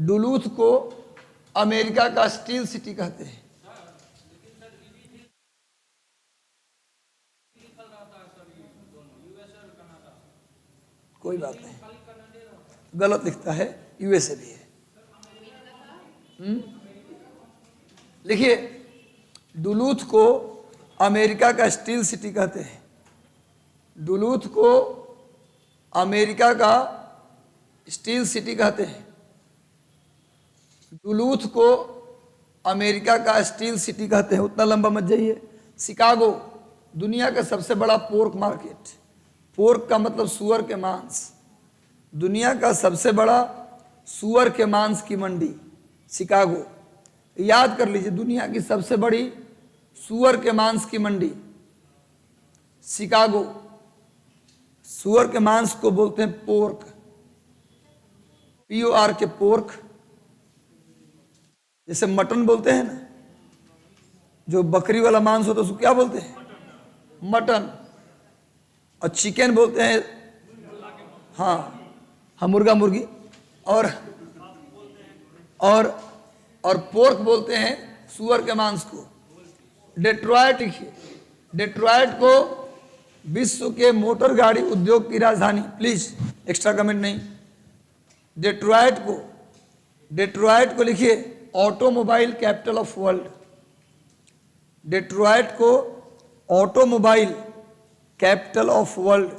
डुलूथ को अमेरिका का स्टील सिटी कहते हैं। कोई बात नहीं, गलत लिखता है, यूएसए भी है। लिखिए, डुलूथ को अमेरिका का स्टील सिटी कहते हैं। डुलूथ को अमेरिका का स्टील सिटी कहते हैं। डुलूथ को अमेरिका का स्टील सिटी कहते हैं। उतना लंबा मत जाइए। शिकागो, दुनिया का सबसे बड़ा पोर्क मार्केट। पोर्क का मतलब सुअर के मांस। दुनिया का सबसे बड़ा सुअर के मांस की मंडी शिकागो। याद कर लीजिए, दुनिया की सबसे बड़ी सुअर के मांस की मंडी शिकागो। सुअर के मांस को बोलते हैं पोर्क, POR के पोर्क। जैसे मटन बोलते हैं ना, जो बकरी वाला मांस होता है उसको क्या बोलते हैं? मटन। और चिकन बोलते हैं, हाँ मुर्गा मुर्गी। और पोर्क बोलते हैं सुअर के मांस को। डेट्रॉयट लिखिए, डेट्रॉयट को विश्व के मोटर गाड़ी उद्योग की राजधानी। प्लीज एक्स्ट्रा कमेंट नहीं। डेट्रॉयट को लिखिए automobile capital of world. Detroit को ऑटोमोबाइल कैपिटल ऑफ वर्ल्ड,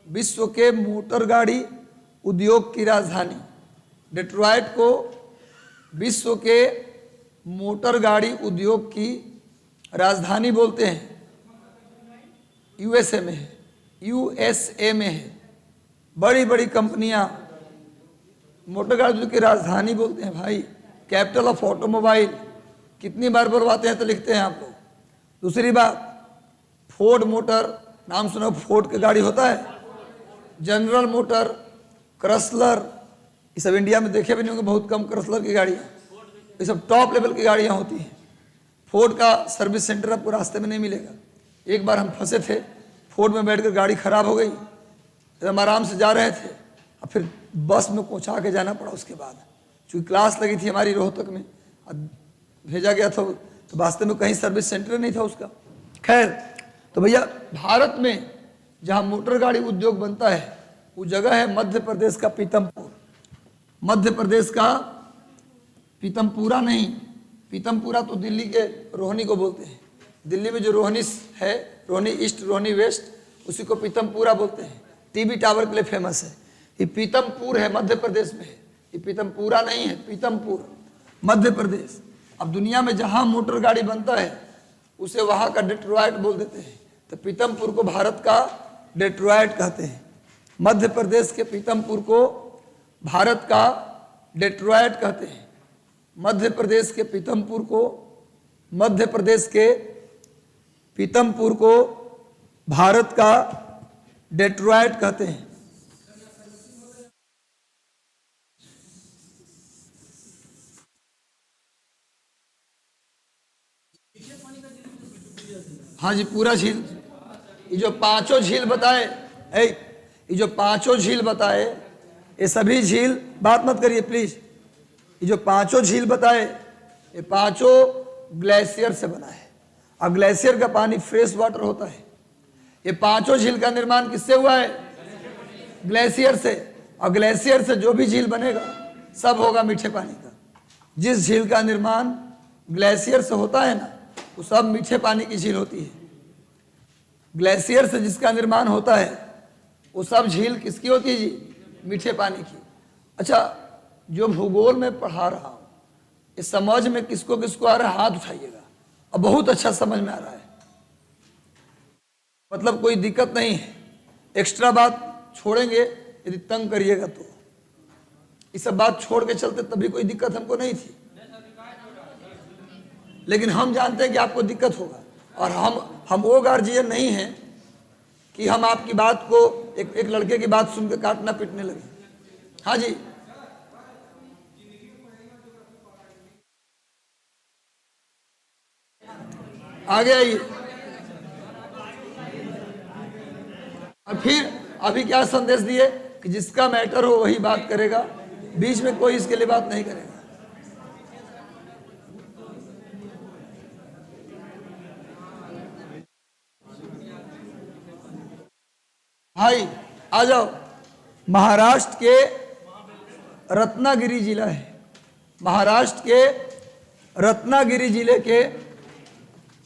विश्व के मोटर गाड़ी उद्योग की राजधानी। डेट्रॉयट को विश्व के मोटर गाड़ी उद्योग की राजधानी बोलते हैं। यूएसए में है, यूएसए में है। बड़ी बड़ी कंपनियां मोटर गाड़ी उद्योग की राजधानी बोलते हैं भाई। कैपिटल ऑफ ऑटोमोबाइल कितनी बार बुलवाते हैं तो लिखते हैं आप लोग। दूसरी बात, फोर्ड मोटर, नाम सुनो, फोर्ड की गाड़ी होता है। जनरल मोटर, क्रसलर, ये सब इंडिया में देखे भी नहीं होंगे, बहुत कम क्रसलर की गाड़ियाँ। ये सब टॉप लेवल की गाड़ियाँ होती हैं। फोर्ड का सर्विस सेंटर आपको रास्ते में नहीं मिलेगा। एक बार हम फंसे थे, फोर्ड में बैठकर गाड़ी खराब हो गई। हम आराम से जा रहे थे और फिर बस में पहुँचा के जाना पड़ा। उसके बाद चूँकि क्लास लगी थी हमारी रोहतक में, भेजा गया था, तो वास्ते में कहीं सर्विस सेंटर नहीं था उसका। खैर, तो भैया भारत में जहाँ मोटर गाड़ी उद्योग बनता है वो जगह है मध्य प्रदेश का पीतमपुर। मध्य प्रदेश का पीतमपुरा नहीं, पीतमपुरा तो दिल्ली के रोहनी को बोलते हैं। दिल्ली में जो रोहनी है, रोहनी ईस्ट, रोहनी वेस्ट, उसी को पीतमपुरा बोलते हैं। टीबी टावर के लिए फेमस है। ये पीतमपुर है, मध्य प्रदेश में है। ये पीतमपुरा नहीं है, पीतमपुर, मध्य प्रदेश। अब दुनिया में जहाँ मोटर गाड़ी बनता है उसे वहाँ का डेट्रॉयट बोल देते हैं। तो पीतमपुर को भारत का डेट्रॉयट कहते हैं। मध्य प्रदेश के पीतमपुर को भारत का डेट्रॉयट कहते हैं। मध्य प्रदेश के पीतमपुर को, मध्य प्रदेश के पीतमपुर को भारत का डेट्रॉयट कहते हैं। हाँ जी, पूरा झील। ये जो पांचों झील बताए, ये जो पांचों झील बताए, ये सभी झील, बात मत करिए प्लीज। ये जो पांचों झील बताए, ये पांचों ग्लेशियर से बना है। और ग्लेशियर का पानी फ्रेश वाटर होता है। ये पांचों झील का निर्माण किससे हुआ है? ग्लेशियर से, और ग्लेशियर से जो भी झील बनेगा सब होगा मीठे पानी का। जिस झील का निर्माण ग्लेशियर से होता है ना, वो सब मीठे पानी की झील होती है। ग्लेशियर से जिसका निर्माण होता है वो सब झील किसकी होती है जी? मीठे पानी की। अच्छा, जो भूगोल में पढ़ा रहा हूँ इस समझ में किसको किसको आ रहा है, हाथ उठाइएगा। अब बहुत अच्छा समझ में आ रहा है, मतलब कोई दिक्कत नहीं है। एक्स्ट्रा बात छोड़ेंगे यदि तंग करिएगा तो, ये सब बात छोड़ के चलते तभी कोई दिक्कत हमको नहीं थी, लेकिन हम जानते हैं कि आपको दिक्कत होगा। और हम वो गार्जियन नहीं हैं कि हम आपकी बात को एक लड़के की बात सुन के काटना पीटने लगे। हाँ जी, आगे आइए। और फिर अभी क्या संदेश दिए कि जिसका मैटर हो वही बात करेगा, बीच में कोई इसके लिए बात नहीं करेगा। भाई आ जाओ, महाराष्ट्र के रत्नागिरी जिला है, महाराष्ट्र के रत्नागिरी जिले के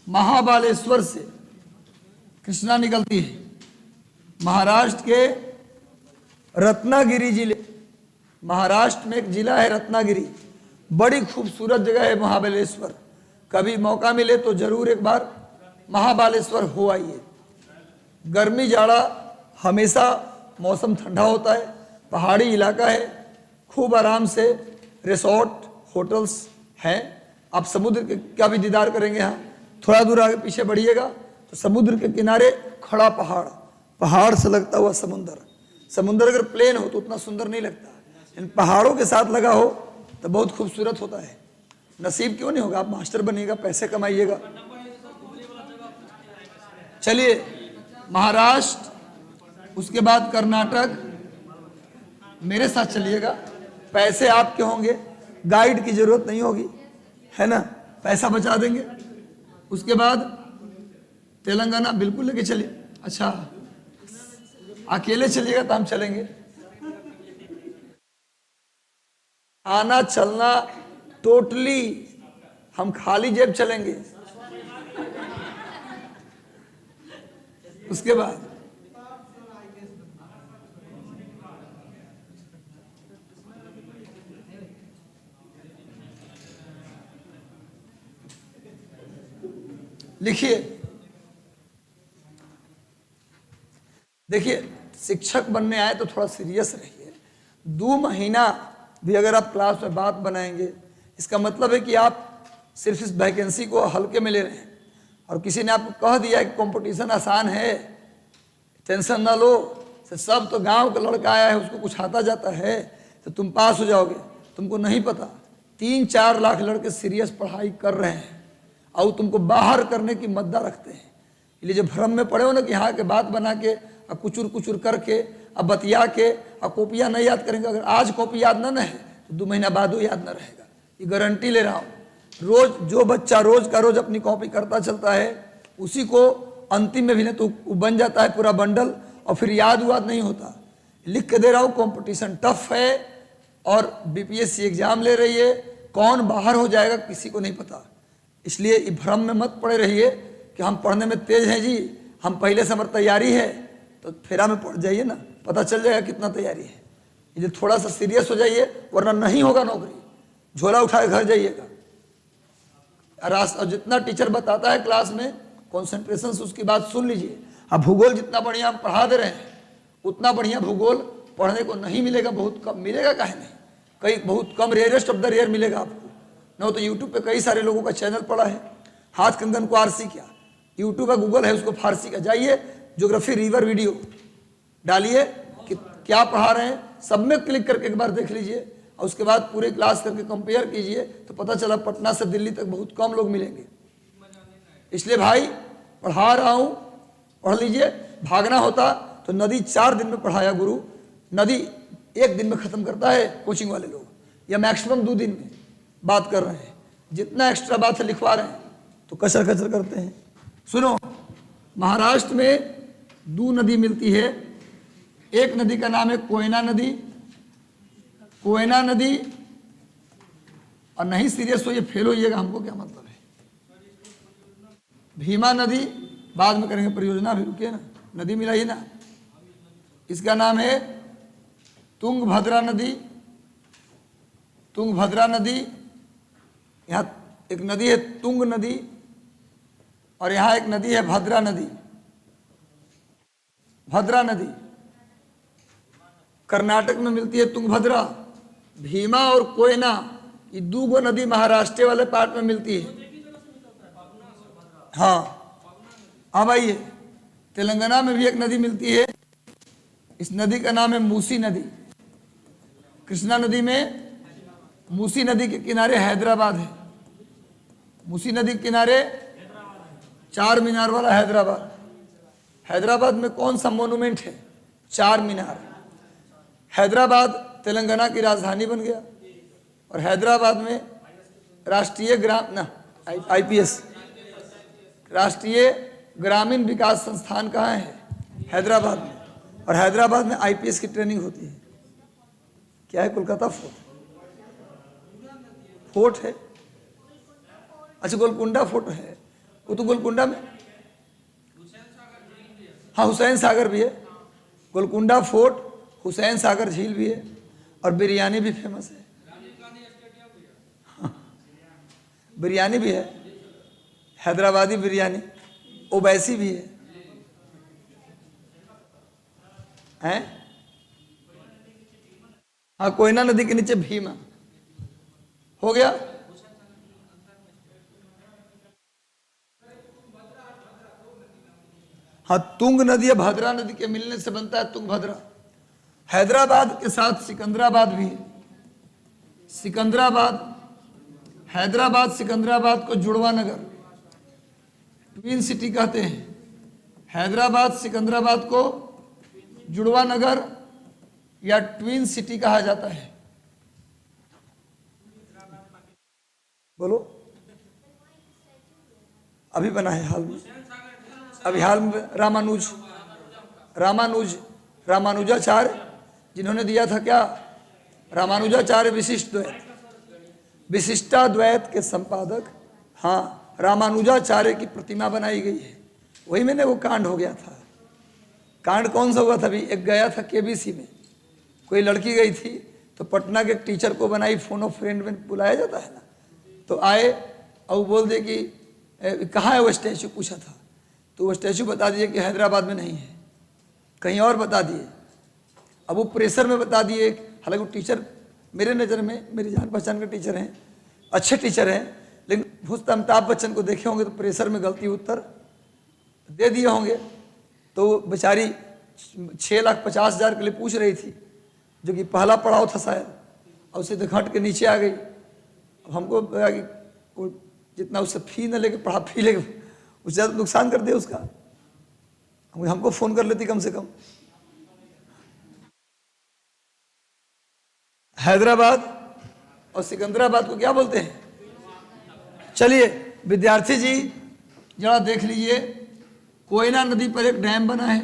महाबालेश्वर से कृष्णा निकलती है। महाराष्ट्र के रत्नागिरी जिले, महाराष्ट्र में एक जिला है रत्नागिरी, बड़ी खूबसूरत जगह है महाबालेश्वर। कभी मौका मिले तो जरूर एक बार महाबालेश्वर हो आइए। गर्मी जाड़ा हमेशा मौसम ठंडा होता है, पहाड़ी इलाका है, खूब आराम से रिसोर्ट होटल्स हैं। आप समुद्र के का भी दीदार करेंगे। यहाँ थोड़ा दूर आगे पीछे बढ़िएगा तो समुद्र के किनारे खड़ा पहाड़, पहाड़ से लगता हुआ समुद्र। समुद्र अगर प्लेन हो तो उतना सुंदर नहीं लगता, इन पहाड़ों के साथ लगा हो तो बहुत खूबसूरत होता है। नसीब क्यों नहीं होगा, आप मास्टर बनिएगा, पैसे कमाइएगा। चलिए, महाराष्ट्र, उसके बाद कर्नाटक, मेरे साथ चलिएगा। पैसे आपके होंगे, गाइड की जरूरत नहीं होगी, है ना, पैसा बचा देंगे। उसके बाद तेलंगाना बिल्कुल लेके चलिए। अच्छा, अकेले चलिएगा तो हम चलेंगे, आना चलना टोटली हम खाली जेब चलेंगे। उसके बाद लिखिए, देखिए, शिक्षक बनने आए तो थोड़ा सीरियस रहिए। 2 महीना भी अगर आप क्लास में बात बनाएंगे, इसका मतलब है कि आप सिर्फ इस वैकेंसी को हल्के में ले रहे हैं। और किसी ने आपको कह दिया कि कंपटीशन आसान है, टेंशन ना लो, सब तो गांव का लड़का आया है, उसको कुछ आता जाता है तो तुम पास हो जाओगे। तुमको नहीं पता 3-4 लाख लड़के सीरियस पढ़ाई कर रहे हैं और तुमको बाहर करने की मद्दा रखते हैं। इसलिए जो भ्रम में पड़े हो ना कि यहाँ के बात बना के और कुचुर कुचुर करके अब बतिया के और कॉपियाँ नहीं याद करेंगे, अगर आज कॉपी याद ना है तो 2 महीना बाद वो याद ना रहेगा, ये गारंटी ले रहा हूँ। रोज जो बच्चा रोज का रोज अपनी कॉपी करता चलता है, उसी को अंतिम में भी ना तो बन जाता है पूरा बंडल, और फिर याद वाद नहीं होता। लिख के दे रहा हूँ, कंपटीशन टफ है और बीपीएससी एग्जाम ले रही है, कौन बाहर हो जाएगा किसी को नहीं पता। इसलिए भ्रम में मत पड़े रहिए कि हम पढ़ने में तेज हैं जी, हम पहले से हमारी तैयारी है, तो फेरा में पड़ जाइए ना, पता चल जाएगा कितना तैयारी है। ये थोड़ा सा सीरियस हो जाइए, वरना नहीं होगा नौकरी, झोला उठा के घर जाइएगा। और जितना टीचर बताता है क्लास में कॉन्सेंट्रेशन से उसकी बात सुन लीजिए। अब भूगोल जितना बढ़िया हम पढ़ा दे रहे हैं, उतना बढ़िया भूगोल पढ़ने को नहीं मिलेगा, बहुत कम मिलेगा। काहे नहीं, कई बहुत कम, रेयरेस्ट ऑफ द रेयर मिलेगा आपको। न तो यूट्यूब पे कई सारे लोगों का चैनल पड़ा है, हाथ कंगन को आरसी क्या, यूट्यूब का गूगल है उसको फारसी का। जाइए ज्योग्राफी रिवर वीडियो डालिए कि क्या पढ़ा रहे हैं, सब में क्लिक करके एक बार देख लीजिए और उसके बाद पूरे क्लास करके कंपेयर कीजिए तो पता चला पटना से दिल्ली तक बहुत कम लोग मिलेंगे। इसलिए भाई पढ़ा रहा हूँ, पढ़ लीजिए। भागना होता तो नदी 4 दिन में पढ़ाया गुरु, नदी 1 दिन में ख़त्म करता है कोचिंग वाले लोग, या मैक्सिमम 2 दिन में बात कर रहे हैं। जितना एक्स्ट्रा बात है लिखवा रहे हैं तो कचर कचर करते हैं। सुनो, महाराष्ट्र में 2 नदी मिलती है, एक नदी का नाम है कोयना नदी, कोयना नदी। और नहीं सीरियस होइए, फेल होइएगा, हमको क्या मतलब है। भीमा नदी बाद में करेंगे, परियोजना भी रुकिए ना, नदी मिलाइए ना। इसका नाम है तुंगभद्रा नदी, तुंगभद्रा नदी। यहाँ एक नदी है तुंग नदी, और यहाँ एक नदी है भद्रा नदी, भद्रा नदी। कर्नाटक में मिलती है तुंगभद्रा। भीमा और कोयना, ये दो गो नदी महाराष्ट्र वाले पार्ट में मिलती है। हाँ, अब आइए, तेलंगाना में भी एक नदी मिलती है, इस नदी का नाम है मूसी नदी। कृष्णा नदी में, मूसी नदी के किनारे हैदराबाद है। मूसी नदी के किनारे चार मीनार वाला हैदराबाद। हैदराबाद में कौन सा मोनूमेंट है? चार मीनार। हैदराबाद तेलंगाना की राजधानी बन गया, और हैदराबाद में राष्ट्रीय आईपीएस, राष्ट्रीय ग्रामीण विकास संस्थान कहाँ है? हैदराबाद में। और हैदराबाद में आईपीएस की ट्रेनिंग होती है। क्या है? कोलकाता फोर्ट, फोर्ट है। अच्छा, गोलकुंडा फोर्ट है, वो तो गोलकुंडा में, हाँ, हुसैन सागर भी है। गोलकुंडा फोर्ट, हुसैन सागर झील भी है, और बिरयानी भी फेमस है। हाँ, बिरयानी भी है, हैदराबादी बिरयानी, ओवैसी भी है, हैं? हाँ, कोयना नदी के नीचे भीमा हो गया। हाँ, तुंग नदी या भद्रा नदी के मिलने से बनता है तुंगभद्रा। हैदराबाद के साथ सिकंदराबाद भी है। सिकंदराबाद, हैदराबाद सिकंदराबाद को जुड़वा नगर, ट्विन सिटी कहते हैं। हैदराबाद सिकंदराबाद को जुड़वा नगर या ट्विन सिटी कहा जाता है। बोलो, अभी बना है हाल में, अभी हाल में रामानुजाचार्य जिन्होंने दिया था क्या? रामानुजाचार्य विशिष्टाद्वैत के संपादक। हाँ, रामानुजाचार्य की प्रतिमा बनाई गई है। वही मैंने, वो कांड हो गया था। कांड कौन सा हुआ था? अभी एक गया था केबीसी में, कोई लड़की गई थी, तो पटना के टीचर को बनाई, फोन ऑफ फ्रेंड में बुलाया जाता है ना, तो आए और वो बोल दे कि कहाँ है वो स्टैचू, पूछा था, तो वो स्टैचू बता दिए कि हैदराबाद में नहीं है, कहीं और बता दिए। अब वो प्रेशर में बता दिए, हालांकि वो टीचर मेरे नज़र में, मेरी जान पहचान के टीचर हैं, अच्छे टीचर हैं, लेकिन हो सकता अमिताभ बच्चन को देखे होंगे तो प्रेशर में गलती उत्तर दे दिए होंगे। तो बेचारी 6,50,000 के लिए पूछ रही थी, जो कि पहला पड़ाव था शायद, और उसे तो घट के नीचे आ गई। अब हमको लगा कि वो जितना उससे फी न लेके पढ़ा, फी लेके उससे ज़्यादा नुकसान कर दे उसका, हमको फ़ोन कर लेती कम से कम। हैदराबाद और सिकंदराबाद को क्या बोलते हैं? चलिए विद्यार्थी जी जरा देख लीजिए, कोयना नदी पर एक डैम बना है,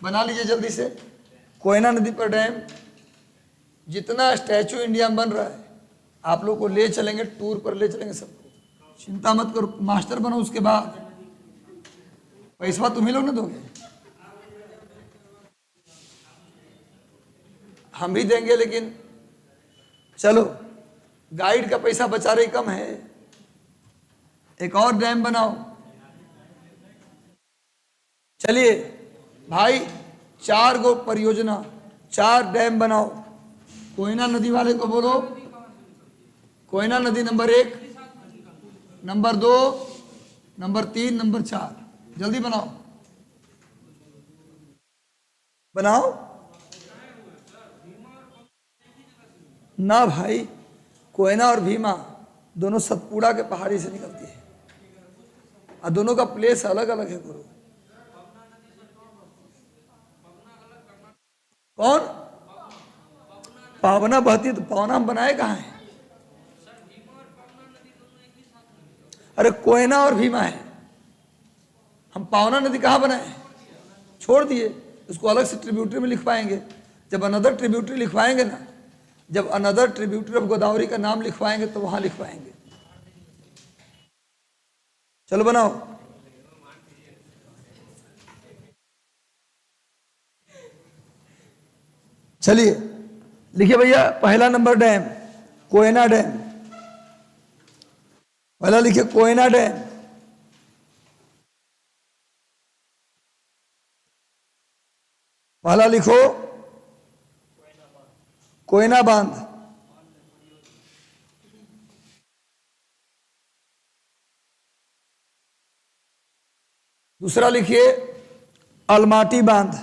बना लीजिए जल्दी से। कोयना नदी पर डैम, जितना स्टैचू इंडिया में बन रहा है, आप लोग को ले चलेंगे, टूर पर ले चलेंगे सबको, चिंता मत करो, मास्टर बनो। उसके बाद पैसा तुम्हें लोग ना दोगे, हम भी देंगे, लेकिन चलो गाइड का पैसा बचा रही कम है, एक और डैम बनाओ। चलिए भाई, 4 गो परियोजना, 4 डैम बनाओ। कोयना नदी वाले को बोलो, कोयना नदी नंबर 1, नंबर 2, नंबर 3, नंबर 4, जल्दी बनाओ, बनाओ ना भाई। कोयना और भीमा दोनों सतपुड़ा के पहाड़ी से निकलती है, और दोनों का प्लेस अलग अलग है गुरु। कौन? पावना बहती है, तो पावना हम बनाए कहाँ है? अरे कोयना और भीमा है, हम पावना नदी कहाँ बनाए? छोड़ दिए। उसको अलग से ट्रिब्यूटरी में लिखवाएंगे। जब अनदर ट्रिब्यूटरी लिखवाएंगे ना, जब अनदर ट्रिब्यूटरी ऑफ गोदावरी का नाम लिखवाएंगे तो वहां लिखवाएंगे। चलो बनाओ। चलिए लिखिए भैया, पहला नंबर डैम कोयना डैम। पहला लिखिए कोयना डैम। पहला लिखो कोयना बांध। दूसरा लिखिए अलमाटी बांध।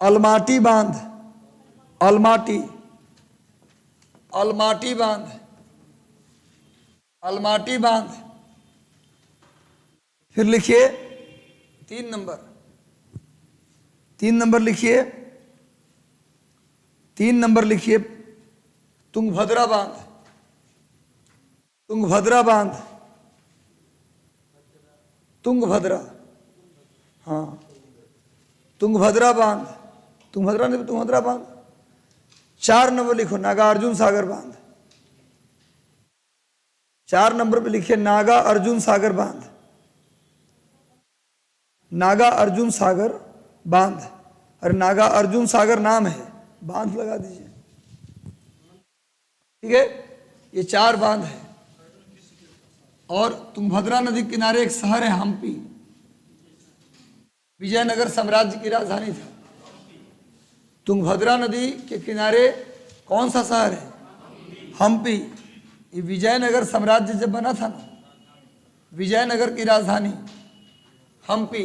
अलमाटी बांध, अलमाटी, अलमाटी बांध, अलमाटी बांध। फिर लिखिए 3 नंबर, 3 नंबर लिखिए, 3 नंबर लिखिए तुंगभद्रा बांध। तुंगभद्रा बांध, तुंगभद्रा, हाँ तुंगभद्रा बांध, तुंगभद्रा नहीं तुंगभद्रा बांध। 4 नंबर लिखो नागार्जुन सागर बांध। 4 नंबर पे लिखिए नागा अर्जुन सागर बांध। नागा अर्जुन सागर बांध। अरे नागा अर्जुन सागर नाम है, बांध लगा दीजिए। ठीक है, ये 4 बांध है। और तुंगभद्रा नदी के किनारे एक शहर है हम्पी, विजयनगर साम्राज्य की राजधानी था। तुंगभद्रा नदी के किनारे कौन सा शहर है? हम्पी। ये विजयनगर साम्राज्य जब बना था ना, विजयनगर की राजधानी हम्पी।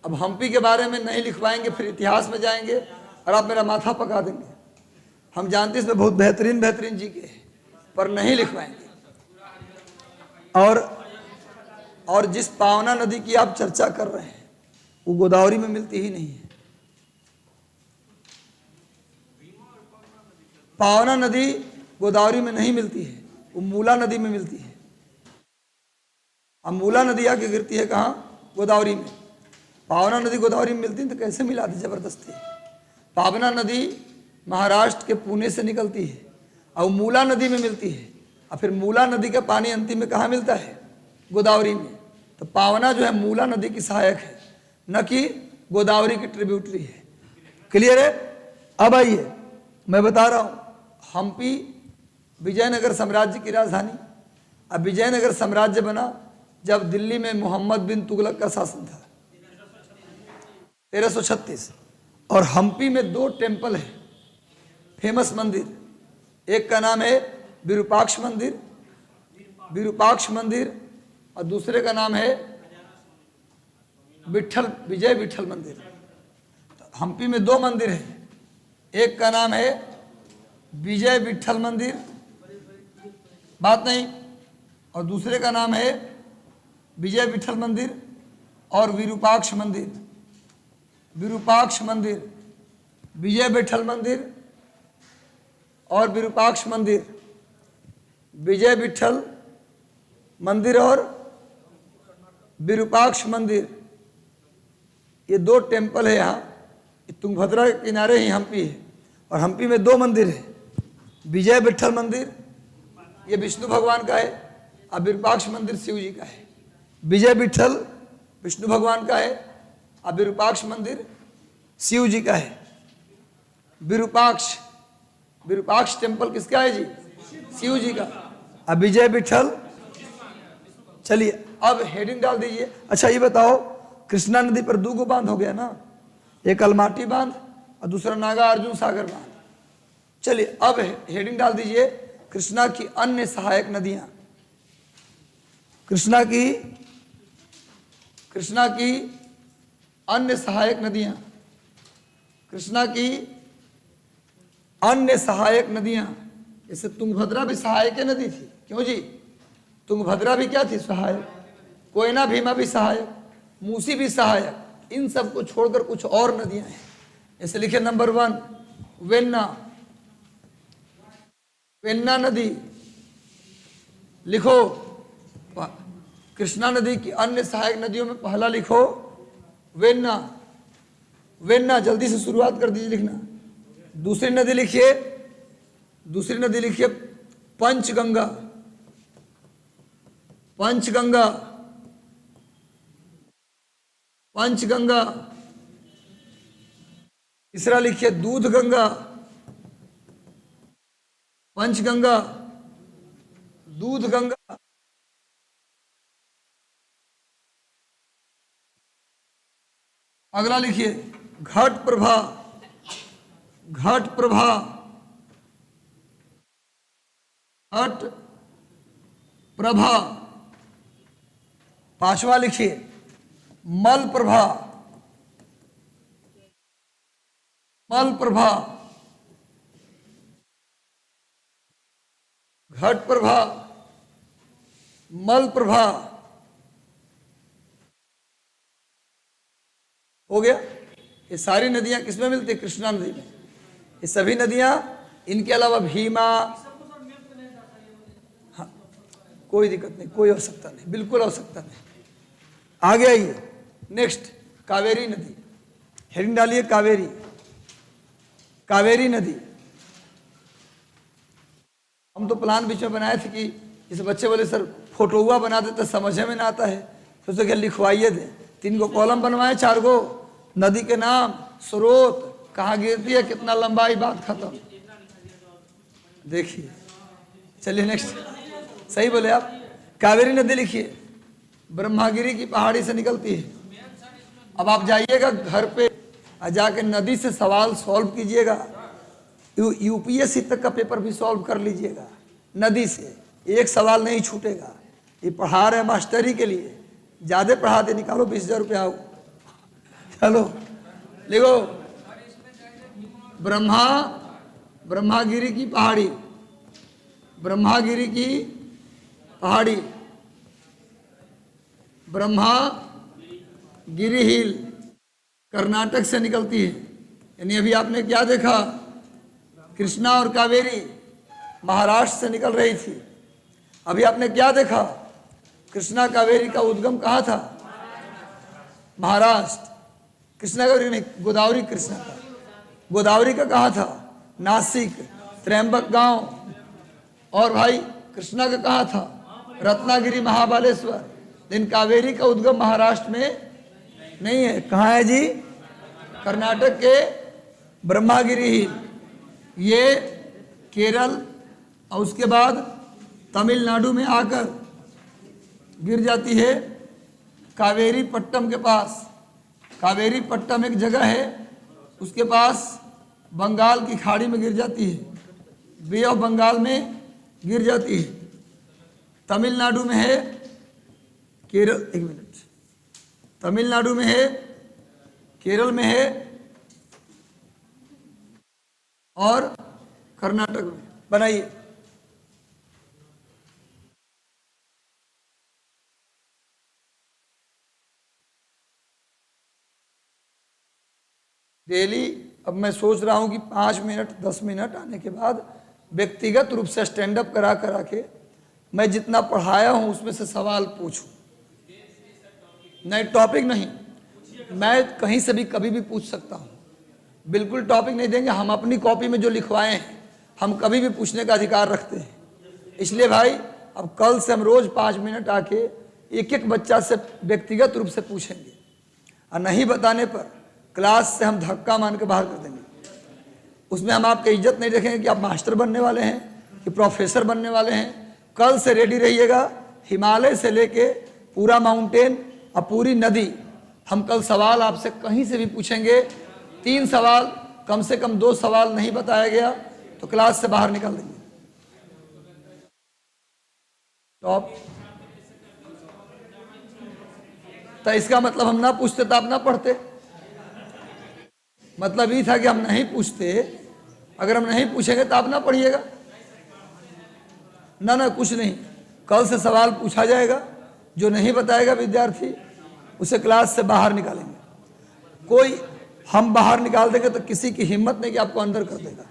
अब हम्पी के बारे में नहीं लिखवाएंगे, फिर इतिहास में जाएंगे और आप मेरा माथा पका देंगे। हम जानते इसमें बहुत बेहतरीन बेहतरीन जी के, पर नहीं लिखवाएंगे। और जिस पावना नदी की आप चर्चा कर रहे हैं वो गोदावरी में मिलती ही नहीं है। पावना नदी गोदावरी में नहीं मिलती है, वो मूला नदी में मिलती है। अब मूला नदी आके गिरती है कहाँ? गोदावरी में। पावना नदी गोदावरी में मिलती है तो कैसे मिला दी जबरदस्ती। पावना नदी महाराष्ट्र के पुणे से निकलती है और मूला नदी में मिलती है, और फिर मूला नदी का पानी अंतिम में कहाँ मिलता है? गोदावरी में। तो पावना जो है मूला नदी की सहायक है, न कि गोदावरी की ट्रिब्यूटरी है। क्लियर है? अब आइए मैं बता रहा हूँ, हम्पी विजयनगर साम्राज्य की राजधानी। अब विजयनगर साम्राज्य बना जब दिल्ली में मोहम्मद बिन तुगलक का शासन था 1336। और हम्पी में 2 टेम्पल है, फेमस मंदिर। एक का नाम है विरूपाक्ष मंदिर, विरूपाक्ष मंदिर, और दूसरे का नाम है विजय विठल मंदिर। तो हम्पी में 2 मंदिर हैं, एक का नाम है विजय विठल मंदिर, बात नहीं, और दूसरे का नाम है विजय विठल मंदिर और विरूपाक्ष मंदिर। विरूपाक्ष मंदिर, विजय विठल मंदिर और विरूपाक्ष मंदिर। विजय विठल मंदिर और विरूपाक्ष मंदिर, ये 2 टेम्पल है यहाँ। तुंगभद्रा के किनारे ही हम्पी है, और हम्पी में 2 मंदिर है। विजय विठल मंदिर ये विष्णु भगवान का है, और विरूपाक्ष मंदिर शिव जी का है। विजय विठल विष्णु भगवान का है और विरूपाक्ष मंदिर शिव जी का है। विरूपाक्ष, विरूपाक्ष टेम्पल किसका है जी? शिव जी का। अब विजय विठल, चलिए अब हेडिंग डाल दीजिए। अच्छा ये बताओ, कृष्णा नदी पर 2 बांध हो गया ना, एक अलमाटी बांध और दूसरा नागा अर्जुन सागर बांध। चलिए अब हेडिंग डाल दीजिए, कृष्णा की अन्य सहायक नदियां। कृष्णा की अन्य सहायक नदियां, कृष्णा की अन्य सहायक नदियां। जैसे तुंगभद्रा भी सहायक नदी थी, क्यों जी? तुंगभद्रा भी क्या थी? सहायक। कोयना भीमा भी सहायक, मूसी भी सहायक। इन सब को छोड़कर कुछ और नदियां हैं। जैसे लिखे नंबर 1 वेन्ना, वेन्ना नदी लिखो। कृष्णा नदी की अन्य सहायक नदियों में पहला लिखो वेन्ना। वेन्ना जल्दी से शुरुआत कर दीजिए लिखना। दूसरी नदी लिखिए, दूसरी नदी लिखिए पंचगंगा। पंचगंगा, पंचगंगा। तीसरा लिखिए दूध गंगा। पंचगंगा, दूध गंगा। अगला लिखिए घट प्रभा। घट प्रभा, घट प्रभा। पांचवा लिखिए मल प्रभा। मल प्रभा, घट प्रभा, मल प्रभा। हो गया। ये सारी नदियां किसमें मिलती है? कृष्णा नदी में। ये सभी नदियां, इनके अलावा भीमा, हाँ कोई दिक्कत नहीं, कोई आवश्यकता नहीं, बिल्कुल आवश्यकता नहीं। आगे आइए, नेक्स्ट कावेरी नदी। हेडिंग डालिए कावेरी। कावेरी नदी। हम तो प्लान बीच में बनाए थे कि इस बच्चे बोले सर फोटो हुआ बना देते, समझ में ना आता है, तो उसे क्या लिखवाइए दे। 3 गो कॉलम बनवाए, 4 गो नदी के नाम, स्रोत, कहाँ गिरती है, कितना लंबाई, बात खत्म। देखिए, चलिए नेक्स्ट। सही बोले आप। कावेरी नदी लिखिए, ब्रह्मागिरी की पहाड़ी से निकलती है। अब आप जाइएगा घर पे, जाके नदी से सवाल सॉल्व कीजिएगा। यूपीएससी तक का पेपर भी सॉल्व कर लीजिएगा नदी से, एक सवाल नहीं छूटेगा। ये पढ़ा रहे मास्टरी के लिए, ज़्यादा पढ़ा दे, निकालो 20,000 रुपया आओ। चलो लिखो ब्रह्मागिरी की पहाड़ी। ब्रह्मागिरी की पहाड़ी, ब्रह्मागिरी हिल कर्नाटक से निकलती है। यानी अभी आपने क्या देखा, कृष्णा और कावेरी महाराष्ट्र से निकल रही थी। अभी आपने क्या देखा, कृष्णा कावेरी का उद्गम कहाँ था? महाराष्ट्र। कृष्णा कावेरी नहीं, गोदावरी कृष्णा का। गोदावरी का कहाँ था? नासिक, त्र्यंबक गांव। और भाई कृष्णा का कहाँ था? रत्नागिरी, महाबालेश्वर। लेकिन कावेरी का उद्गम महाराष्ट्र में नहीं है। कहाँ है जी? कर्नाटक के ब्रह्मागिरी हिल। ये केरल और उसके बाद तमिलनाडु में आकर गिर जाती है कावेरी पट्टम के पास। कावेरी पट्टम एक जगह है, उसके पास बंगाल की खाड़ी में गिर जाती है, बे ऑफ बंगाल में गिर जाती है। तमिलनाडु में है केरल, एक मिनट, तमिलनाडु में है, केरल में है और कर्नाटक में। बनाइए। डेली अब मैं सोच रहा हूं कि 5 मिनट 10 मिनट आने के बाद व्यक्तिगत रूप से स्टैंड अप करा के मैं जितना पढ़ाया हूं उसमें से सवाल पूछूं। नहीं, टॉपिक नहीं, मैं कहीं से भी कभी भी पूछ सकता हूं। बिल्कुल टॉपिक नहीं देंगे। हम अपनी कॉपी में जो लिखवाए हैं हम कभी भी पूछने का अधिकार रखते हैं। इसलिए भाई अब कल से हम रोज 5 मिनट आके एक एक बच्चा से व्यक्तिगत रूप से पूछेंगे, और नहीं बताने पर क्लास से हम धक्का मान के बाहर कर देंगे। उसमें हम आपकी इज्जत नहीं देखेंगे कि आप मास्टर बनने वाले हैं कि प्रोफेसर बनने वाले हैं। कल से रेडी रहिएगा। हिमालय से लेके पूरा माउंटेन और पूरी नदी, हम कल सवाल आपसे कहीं से भी पूछेंगे। 3 सवाल, कम से कम 2 सवाल नहीं बताया गया तो क्लास से बाहर निकाल देंगे। टॉप तो इसका मतलब हम ना पूछते तो आप ना पढ़ते। मतलब ये था कि हम नहीं पूछते, अगर हम नहीं पूछेंगे तो आप ना पढ़िएगा। ना कुछ नहीं, कल से सवाल पूछा जाएगा, जो नहीं बताएगा विद्यार्थी उसे क्लास से बाहर निकालेंगे। कोई हम बाहर निकाल देंगे तो किसी की हिम्मत नहीं कि आपको अंदर कर देगा।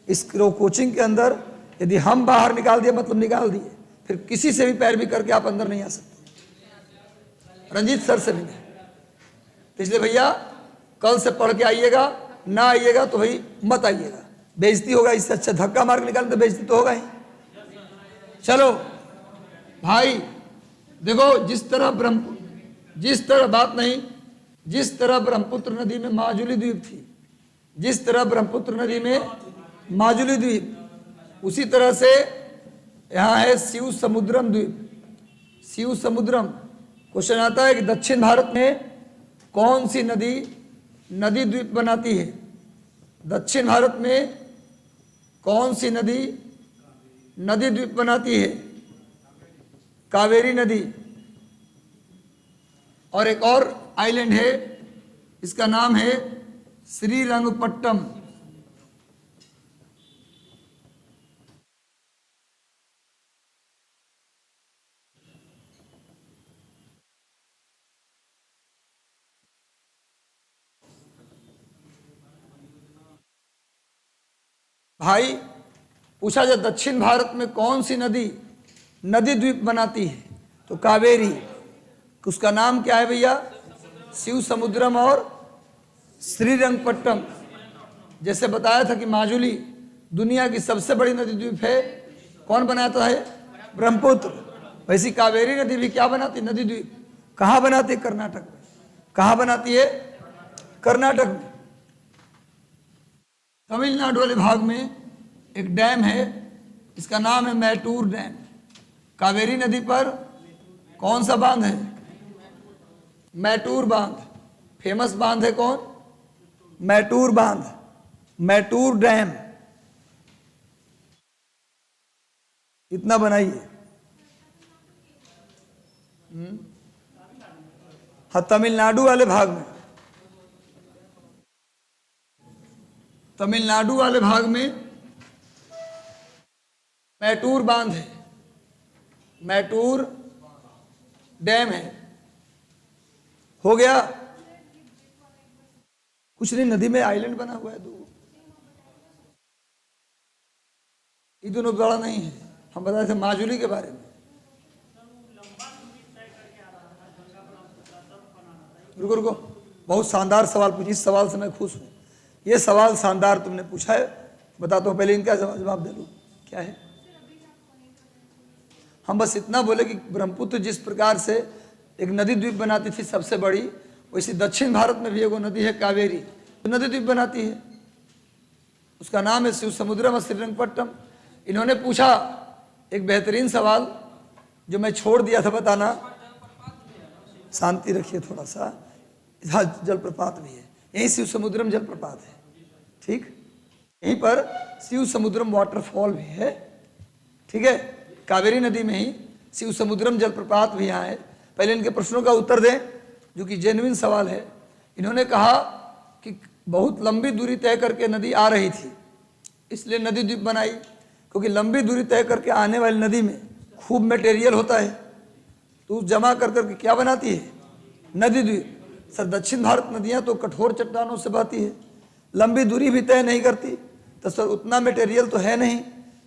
इस कोचिंग के अंदर यदि हम बाहर निकाल दिए मतलब निकाल दिए, फिर किसी से भी पैरवी करके आप अंदर नहीं आ सकते। रंजीत सर से मिले, तो इसलिए भैया कल से पढ़ के आइएगा, ना आइएगा तो भाई मत आइएगा, बेइज्जती होगा। इससे अच्छा धक्का मार के निकाल तो बेइज्जती तो होगा ही। चलो भाई देखो, जिस तरह ब्रह्मपुत्र नदी में माजुली द्वीप थी, जिस तरह ब्रह्मपुत्र नदी में माजुली द्वीप, उसी तरह से यहाँ है शिव समुद्रम द्वीप। शिव समुद्रम, क्वेश्चन आता है कि दक्षिण भारत में कौन सी नदी नदी द्वीप बनाती है? दक्षिण भारत में कौन सी नदी नदी द्वीप बनाती है? कावेरी नदी। और एक और आइलैंड है, इसका नाम है श्रीरंगपट्टम। भाई पूछा जाए दक्षिण भारत में कौन सी नदी नदी द्वीप बनाती है, तो कावेरी। उसका नाम क्या है भैया? शिव समुद्रम और श्रीरंगपट्टम। जैसे बताया था कि माजुली दुनिया की सबसे बड़ी नदी द्वीप है, कौन बनाता है? ब्रह्मपुत्र। वैसी कावेरी नदी भी क्या बनाती? नदी द्वीप। कहाँ बनाती है? कर्नाटक में। कहाँ बनाती है? कर्नाटक में। तमिलनाडु वाले भाग में एक डैम है, इसका नाम है मैटूर डैम। कावेरी नदी पर कौन सा बांध है? मैटूर बांध। फेमस बांध है कौन? मैटूर बांध, मैटूर डैम। इतना बनाइए। हाँ, तमिलनाडु वाले भाग में, तमिलनाडु वाले भाग में मैटूर बांध है, मैटूर डैम है। हो गया? कुछ नहीं, नदी में आइलैंड बना हुआ है दो, ये दोनों बड़ा नहीं है। हम बताए थे माजुली के बारे में। रुको रुको, बहुत शानदार सवाल पूछी, इस सवाल से मैं खुश हूं। ये सवाल शानदार तुमने पूछा है, बताता हूं। पहले इनका जवाब दे लो, क्या है? हम बस इतना बोले कि ब्रह्मपुत्र जिस प्रकार से एक नदी द्वीप बनाती थी सबसे बड़ी, वैसी दक्षिण भारत में भी एक नदी है कावेरी, तो नदी द्वीप बनाती है। उसका नाम है शिव समुद्रम और श्रीरंगपट्टम। इन्होंने पूछा एक बेहतरीन सवाल जो मैं छोड़ दिया था बताना। शांति रखिए थोड़ा सा। इधर जलप्रपात भी है, यही शिव समुद्रम जलप्रपात है, ठीक? यहीं पर शिव समुद्रम वाटरफॉल भी है, ठीक है? कावेरी नदी में ही शिव समुद्रम जलप्रपात भी यहाँ है। पहले इनके प्रश्नों का उत्तर दें, जो कि जेन्युइन सवाल है। इन्होंने कहा कि बहुत लंबी दूरी तय करके नदी आ रही थी, इसलिए नदी द्वीप बनाई। क्योंकि लंबी दूरी तय करके आने वाली नदी में खूब मटेरियल होता है, तो जमा कर करके क्या बनाती है? नदी द्वीप। सर, दक्षिण भारत नदियाँ तो कठोर चट्टानों से बहती है, लंबी दूरी भी तय नहीं करती, तो सर उतना मटेरियल तो है नहीं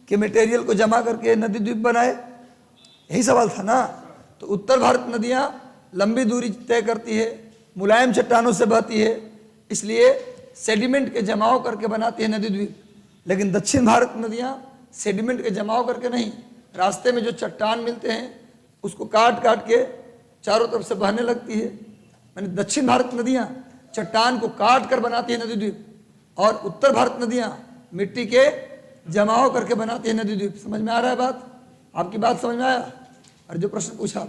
कि मटेरियल को जमा करके नदी द्वीप बनाए। यही सवाल था ना। तो उत्तर भारत नदियाँ लंबी दूरी तय करती है, मुलायम चट्टानों से बहती है, इसलिए सेडिमेंट के जमाव करके बनाती है नदी द्वीप। लेकिन दक्षिण भारत नदियाँ सेडिमेंट के जमाव करके नहीं, रास्ते में जो चट्टान मिलते हैं उसको काट काट के चारों तरफ से बहने लगती है। यानी दक्षिण भारत नदियाँ चट्टान को काट कर बनाती है नदी द्वीप, और उत्तर भारत नदियाँ मिट्टी के जमाव करके बनाती है नदी द्वीप। समझ में आ रहा है बात? आपकी बात समझ में आया? और जो प्रश्न पूछा,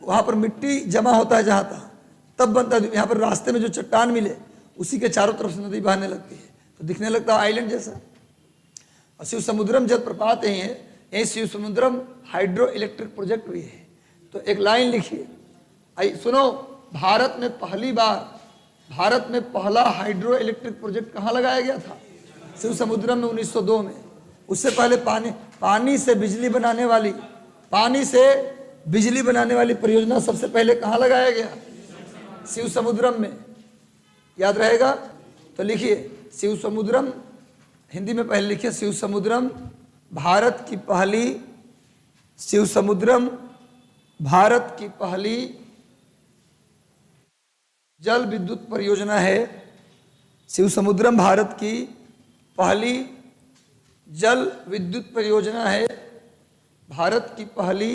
वहाँ पर मिट्टी जमा होता है जहाँ तहाँ, तब बनता है। यहाँ पर रास्ते में जो चट्टान मिले उसी के चारों तरफ से नदी बहने लगती है, तो दिखने लगता है आइलैंड जैसा। और शिव समुद्रम जलप्रपात यही है, यही शिव समुद्रम हाइड्रो इलेक्ट्रिक प्रोजेक्ट भी है। तो एक लाइन लिखिए, आई सुनो। भारत में पहला हाइड्रो इलेक्ट्रिक प्रोजेक्ट कहाँ लगाया गया था? शिव समुद्रम में 1902 में। उससे पहले पानी से बिजली बनाने वाली परियोजना सबसे पहले कहाँ लगाया गया? शिव समुद्रम में। याद रहेगा? तो लिखिए शिव समुद्रम, हिंदी में पहले लिखिए शिव समुद्रम भारत की पहली शिव समुद्रम भारत की पहली जल विद्युत परियोजना है। शिवसमुद्रम भारत की पहली जल विद्युत परियोजना है। भारत की पहली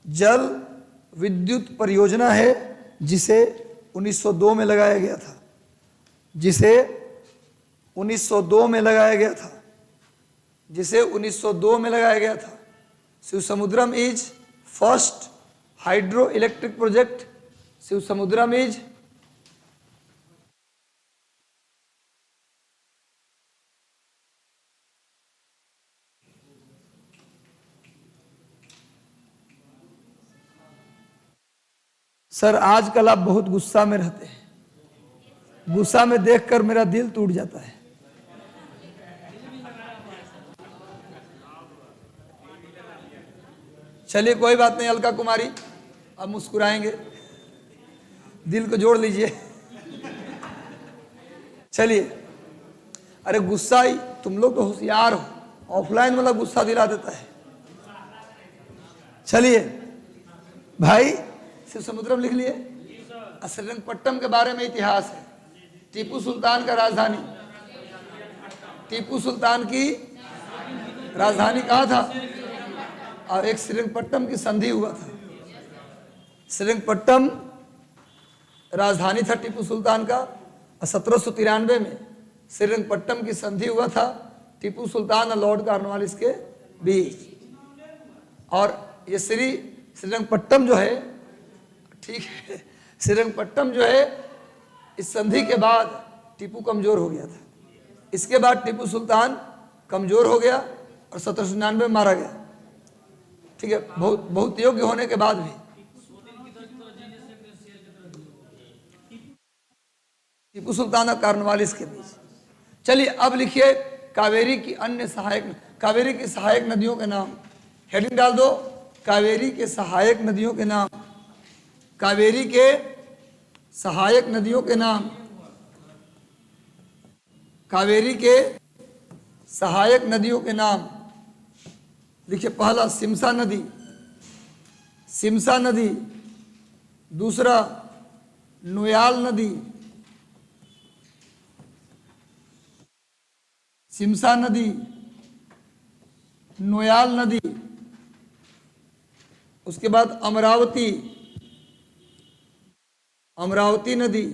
जल विद्युत परियोजना है जिसे 1902 में लगाया गया था, जिसे 1902 में लगाया गया था, जिसे 1902 में लगाया गया था। Shivasamudram is first hydro electric project. Shivasamudram is sir आजकल आप बहुत गुस्सा में रहते हैं, गुस्सा में देखकर मेरा दिल टूट जाता है। चलिए कोई बात नहीं अलका कुमारी, अब मुस्कुराएंगे, दिल को जोड़ लीजिए। चलिए, अरे गुस्सा ही, तुम लोग तो होशियार हो, ऑफलाइन वाला गुस्सा दिला देता है। चलिए भाई, शिवसमुद्रम लिख लिए। श्रीरंगपट्टनम के बारे में इतिहास है। टीपू सुल्तान का राजधानी, टीपू सुल्तान की राजधानी कहाँ था? और एक श्रीरंगपट्टनम की संधि हुआ था। श्रीरंगपट्टनम राजधानी था टीपू सुल्तान का, और 1793 में श्रीरंगपट्टनम की संधि हुआ था टीपू सुल्तान और लॉर्ड कॉर्नवालिस के बीच। और ये श्रीरंगपट्टनम जो है, ठीक है, श्रीरंगपट्टनम जो है, इस संधि के बाद टीपू कमजोर हो गया था। इसके बाद टीपू सुल्तान कमजोर हो गया और 1799 में मारा गया। ठीक है, बहुत योग्य होने के बाद भी टीपू सुल्तान और कॉर्नवालिस के बीच। चलिए अब लिखिए कावेरी की अन्य सहायक, कावेरी की सहायक नदियों के नाम। हेडिंग डाल दो, कावेरी के सहायक नदियों के नाम। कावेरी के सहायक नदियों के नाम। कावेरी के सहायक नदियों के नाम लिखिए। पहला सिमसा नदी, सिमसा नदी। दूसरा नोयाल नदी, सिमसा नदी, नोयाल नदी। उसके बाद अमरावती, अमरावती नदी,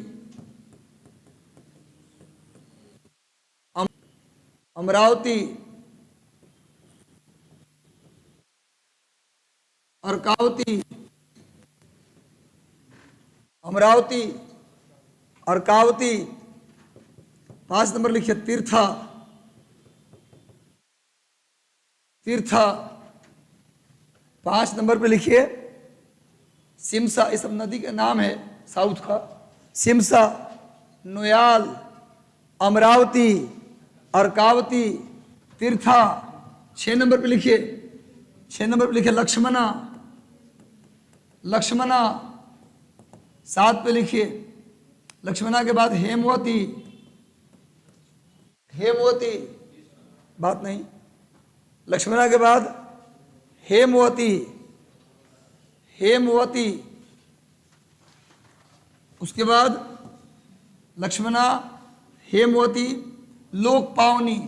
अमरावती, अर्कावती, अमरावती, अर्कावती। 5 नंबर लिखिए तीर्था, तीर्था। 5 नंबर पे लिखिए सिमसा। इस सब नदी का नाम है साउथ का। सिमसा, नोयाल, अमरावती, अर्कावती, तीर्था। 6 नंबर पे लिखिए, 6 नंबर पे लिखिए लक्ष्मणा, लक्ष्मणा। 7 पे लिखिए लक्ष्मणा के बाद हेमवती, हेमवती। बात नहीं, लक्ष्मणा के बाद हेमवती, हेमवती। उसके बाद लक्ष्मणा, हेमवती, लोकपावनी,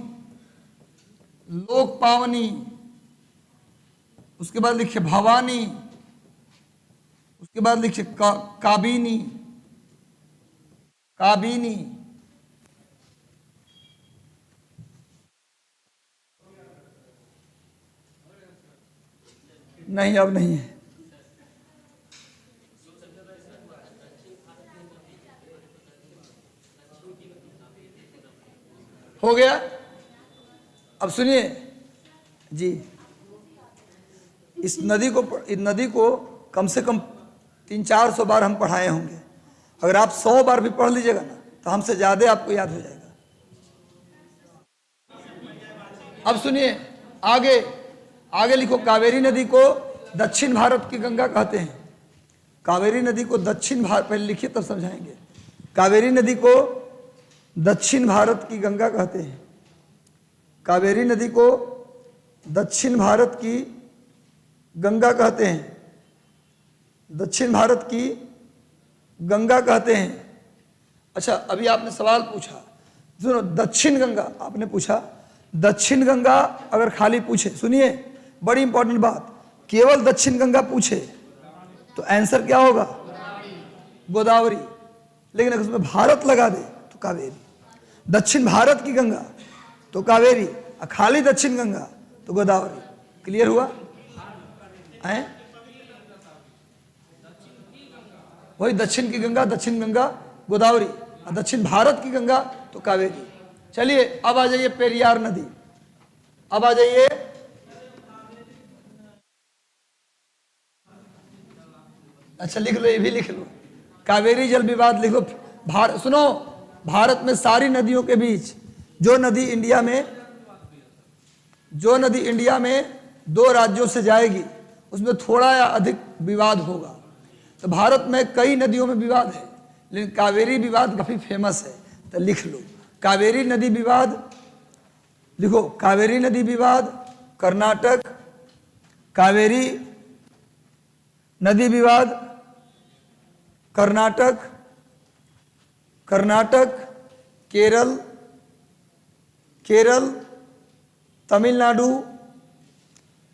लोकपावनी। उसके बाद लिखिए भवानी। उसके बाद लिखिए काबिनी, काबिनी। नहीं, अब नहीं है। हो गया। अब सुनिए जी, इस नदी को कम से कम 300-400 बार हम पढ़ाए होंगे। अगर आप 100 बार भी पढ़ लीजिएगा ना, तो हमसे ज्यादा आपको याद हो जाएगा। अब सुनिए आगे, आगे लिखो। कावेरी नदी को दक्षिण भारत की गंगा कहते हैं। कावेरी नदी को दक्षिण भारत, पहले लिखिए तब समझाएंगे। कावेरी नदी को दक्षिण भारत की गंगा कहते हैं। कावेरी नदी को दक्षिण भारत की गंगा कहते हैं। दक्षिण भारत की गंगा कहते हैं। अच्छा, अभी आपने सवाल पूछा, सुनो, दक्षिण गंगा आपने पूछा, दक्षिण गंगा अगर खाली पूछे, सुनिए बड़ी इंपॉर्टेंट बात, केवल दक्षिण गंगा पूछे तो आंसर क्या होगा? गोदावरी। लेकिन अगर उसमें भारत लगा दे तो कावेरी। दक्षिण भारत की गंगा तो कावेरी, और खाली दक्षिण गंगा तो गोदावरी। क्लियर हुआ? है वही दक्षिण की गंगा, दक्षिण गंगा गोदावरी, और दक्षिण भारत की गंगा तो कावेरी। चलिए अब आ जाइए पेरियार नदी। अब आ जाइए, अच्छा लिख लो, ये भी लिख लो, कावेरी जल विवाद लिख लो। सुनो, भारत में सारी नदियों के बीच जो नदी इंडिया में 2 राज्यों से जाएगी उसमें थोड़ा या अधिक विवाद होगा। तो भारत में कई नदियों में विवाद है, लेकिन कावेरी विवाद काफी फेमस है। तो लिख लो कावेरी नदी विवाद, लिखो कावेरी नदी विवाद कर्नाटक, कावेरी नदी विवाद कर्नाटक, केरल, तमिलनाडु।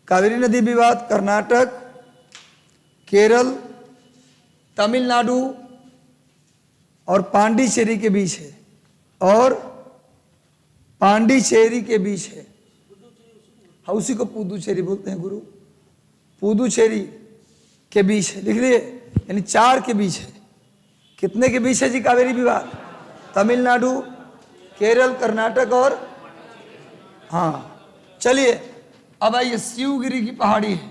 कावेरी नदी विवाद कर्नाटक, केरल, तमिलनाडु और पांडिचेरी के बीच है, और पांडिचेरी के बीच है। हाँ, उसी को पुदुचेरी बोलते हैं गुरु, पुदुचेरी के बीच है, लिख लिए, यानी 4 के बीच है। कितने के बीच है जी कावेरी विवाद? तमिलनाडु, केरल, कर्नाटक और, हाँ। चलिए अब आइए, शिवगिरी की पहाड़ी है,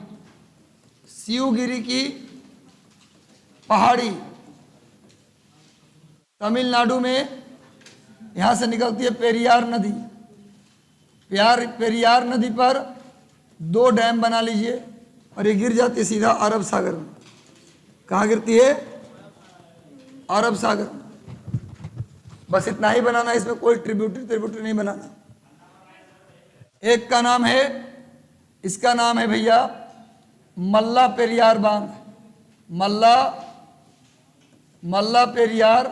शिवगिरी की पहाड़ी तमिलनाडु में, यहां से निकलती है पेरियार नदी। पेरियार नदी पर 2 डैम बना लीजिए और ये गिर जाती है सीधा अरब सागर में। कहाँ गिरती है? अरब सागर में। बस इतना ही बनाना, इसमें कोई ट्रिब्यूटरी नहीं बनाना। एक का नाम है, इसका नाम है भैया मल्ला पेरियार बांध, मल्ला पेरियार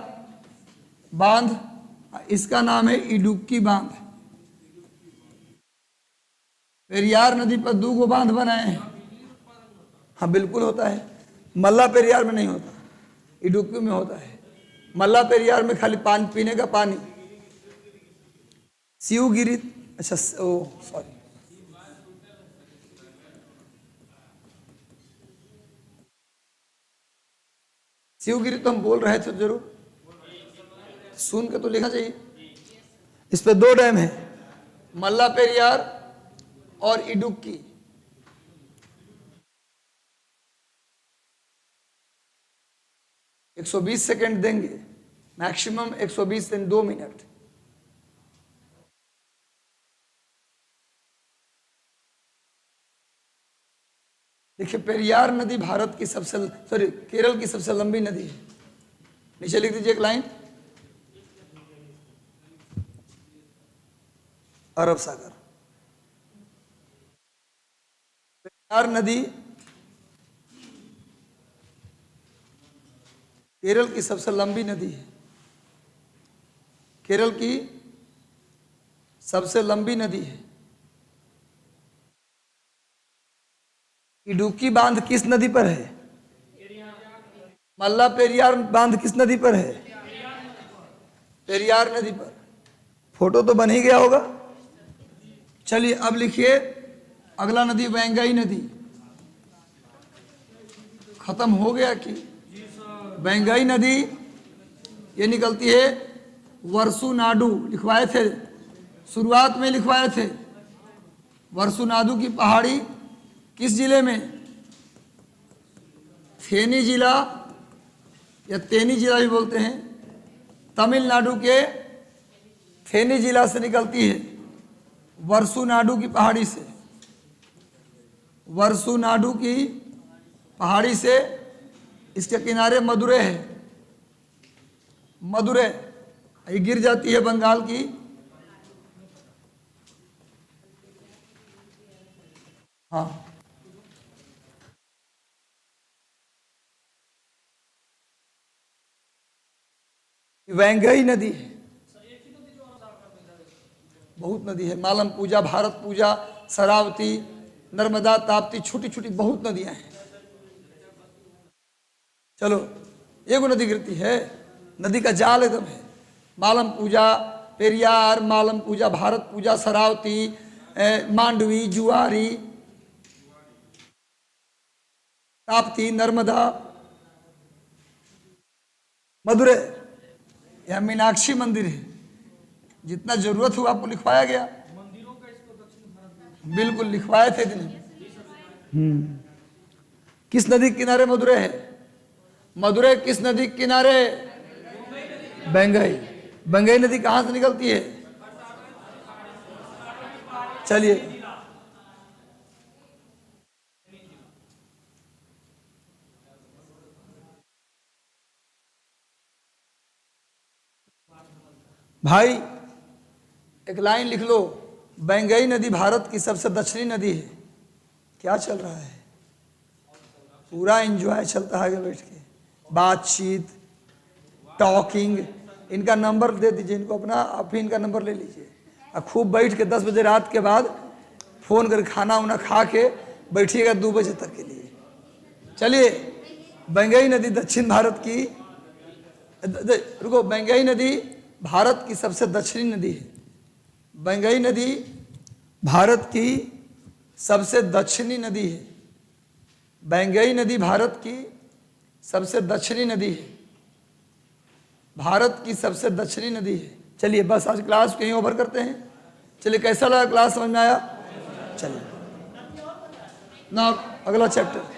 बांध। इसका नाम है इडुक्की बांध। पेरियार नदी पर 2 बांध बनाए हैं। हाँ बिल्कुल होता है, मल्ला पेरियार में नहीं होता, इडुक्की में होता है। मल्ला पेरियार में खाली पानी, पीने का पानी। शिवगिरी, अच्छा ओ सॉरी, शिवगिरी तो हम बोल रहे थे, जरूर सुन के तो लिखना चाहिए। इस पे 2 डैम है, मल्ला पेरियार और इडुक्की। एक 120 सेकेंड देंगे, मैक्सिमम 120 से 2 मिनट। देखिए पेरियार नदी भारत की केरल की सबसे लंबी नदी है। नीचे लिख दीजिए एक लाइन, अरब सागर। पेरियार नदी केरल की सबसे लंबी नदी है, केरल की सबसे लंबी नदी है। इडुक्की बांध किस नदी पर है? मल्ला पेरियार बांध किस नदी पर है? पेरियार नदी पर। फोटो तो बन ही गया होगा। चलिए अब लिखिए अगला नदी, वेंगई नदी। खत्म हो गया कि? वेंगई नदी ये निकलती है वर्सुनाडु, लिखवाए थे शुरुआत में, लिखवाए थे। वर्सुनाडु की पहाड़ी किस जिले में? थेनी जिला या तेनी जिला भी बोलते हैं, तमिलनाडु के थेनी जिला से निकलती है, वर्सुनाडु की पहाड़ी से। वर्सुनाडु की पहाड़ी से इसके किनारे मदुरै है, मदुरै ये गिर जाती है बंगाल की, हाँ वैंगई नदी है, बहुत नदी है, मालम पूजा, भारत पूजा, शरावती, नर्मदा, ताप्ती, छोटी छोटी बहुत नदियां हैं। चलो एक नदी गिरती है, नदी का जाल एकदम है, मालम पूजा, पेरियार, मालम पूजा, भारत पूजा, शरावती, मांडवी, जुआरी, ताप्ती, नर्मदा, मदुरै, यह मीनाक्षी मंदिर है। जितना जरूरत हुआ आपको लिखवाया गया, बिल्कुल लिखवाए थे दिन। किस नदी के किनारे मदुरै है? मदुरै किस नदी के किनारे? बंगई। बंगई नदी कहां से निकलती है? चलिए भाई एक लाइन लिख लो, बंगई नदी भारत की सबसे दक्षिणी नदी है। क्या चल रहा है? पूरा एंजॉय चलता है बैठ के, बातचीत, टॉकिंग। इनका नंबर दे दीजिए, इनको अपना, आप ही इनका नंबर ले लीजिए और खूब बैठ के 10 बजे रात के बाद फ़ोन कर खाना उना खा के बैठिएगा 2 बजे तक के लिए। चलिए, बंगई नदी दक्षिण भारत की, रुको, बंगई नदी भारत की सबसे दक्षिणी नदी है। बंगई नदी भारत की सबसे दक्षिणी नदी है। बंगई नदी भारत की सबसे दक्षिणी नदी है, भारत की सबसे दक्षिणी नदी है। चलिए बस आज क्लास कहीं ओवर करते हैं। चलिए कैसा लगा क्लास, समझ में आया? चलिए ना अगला चैप्टर।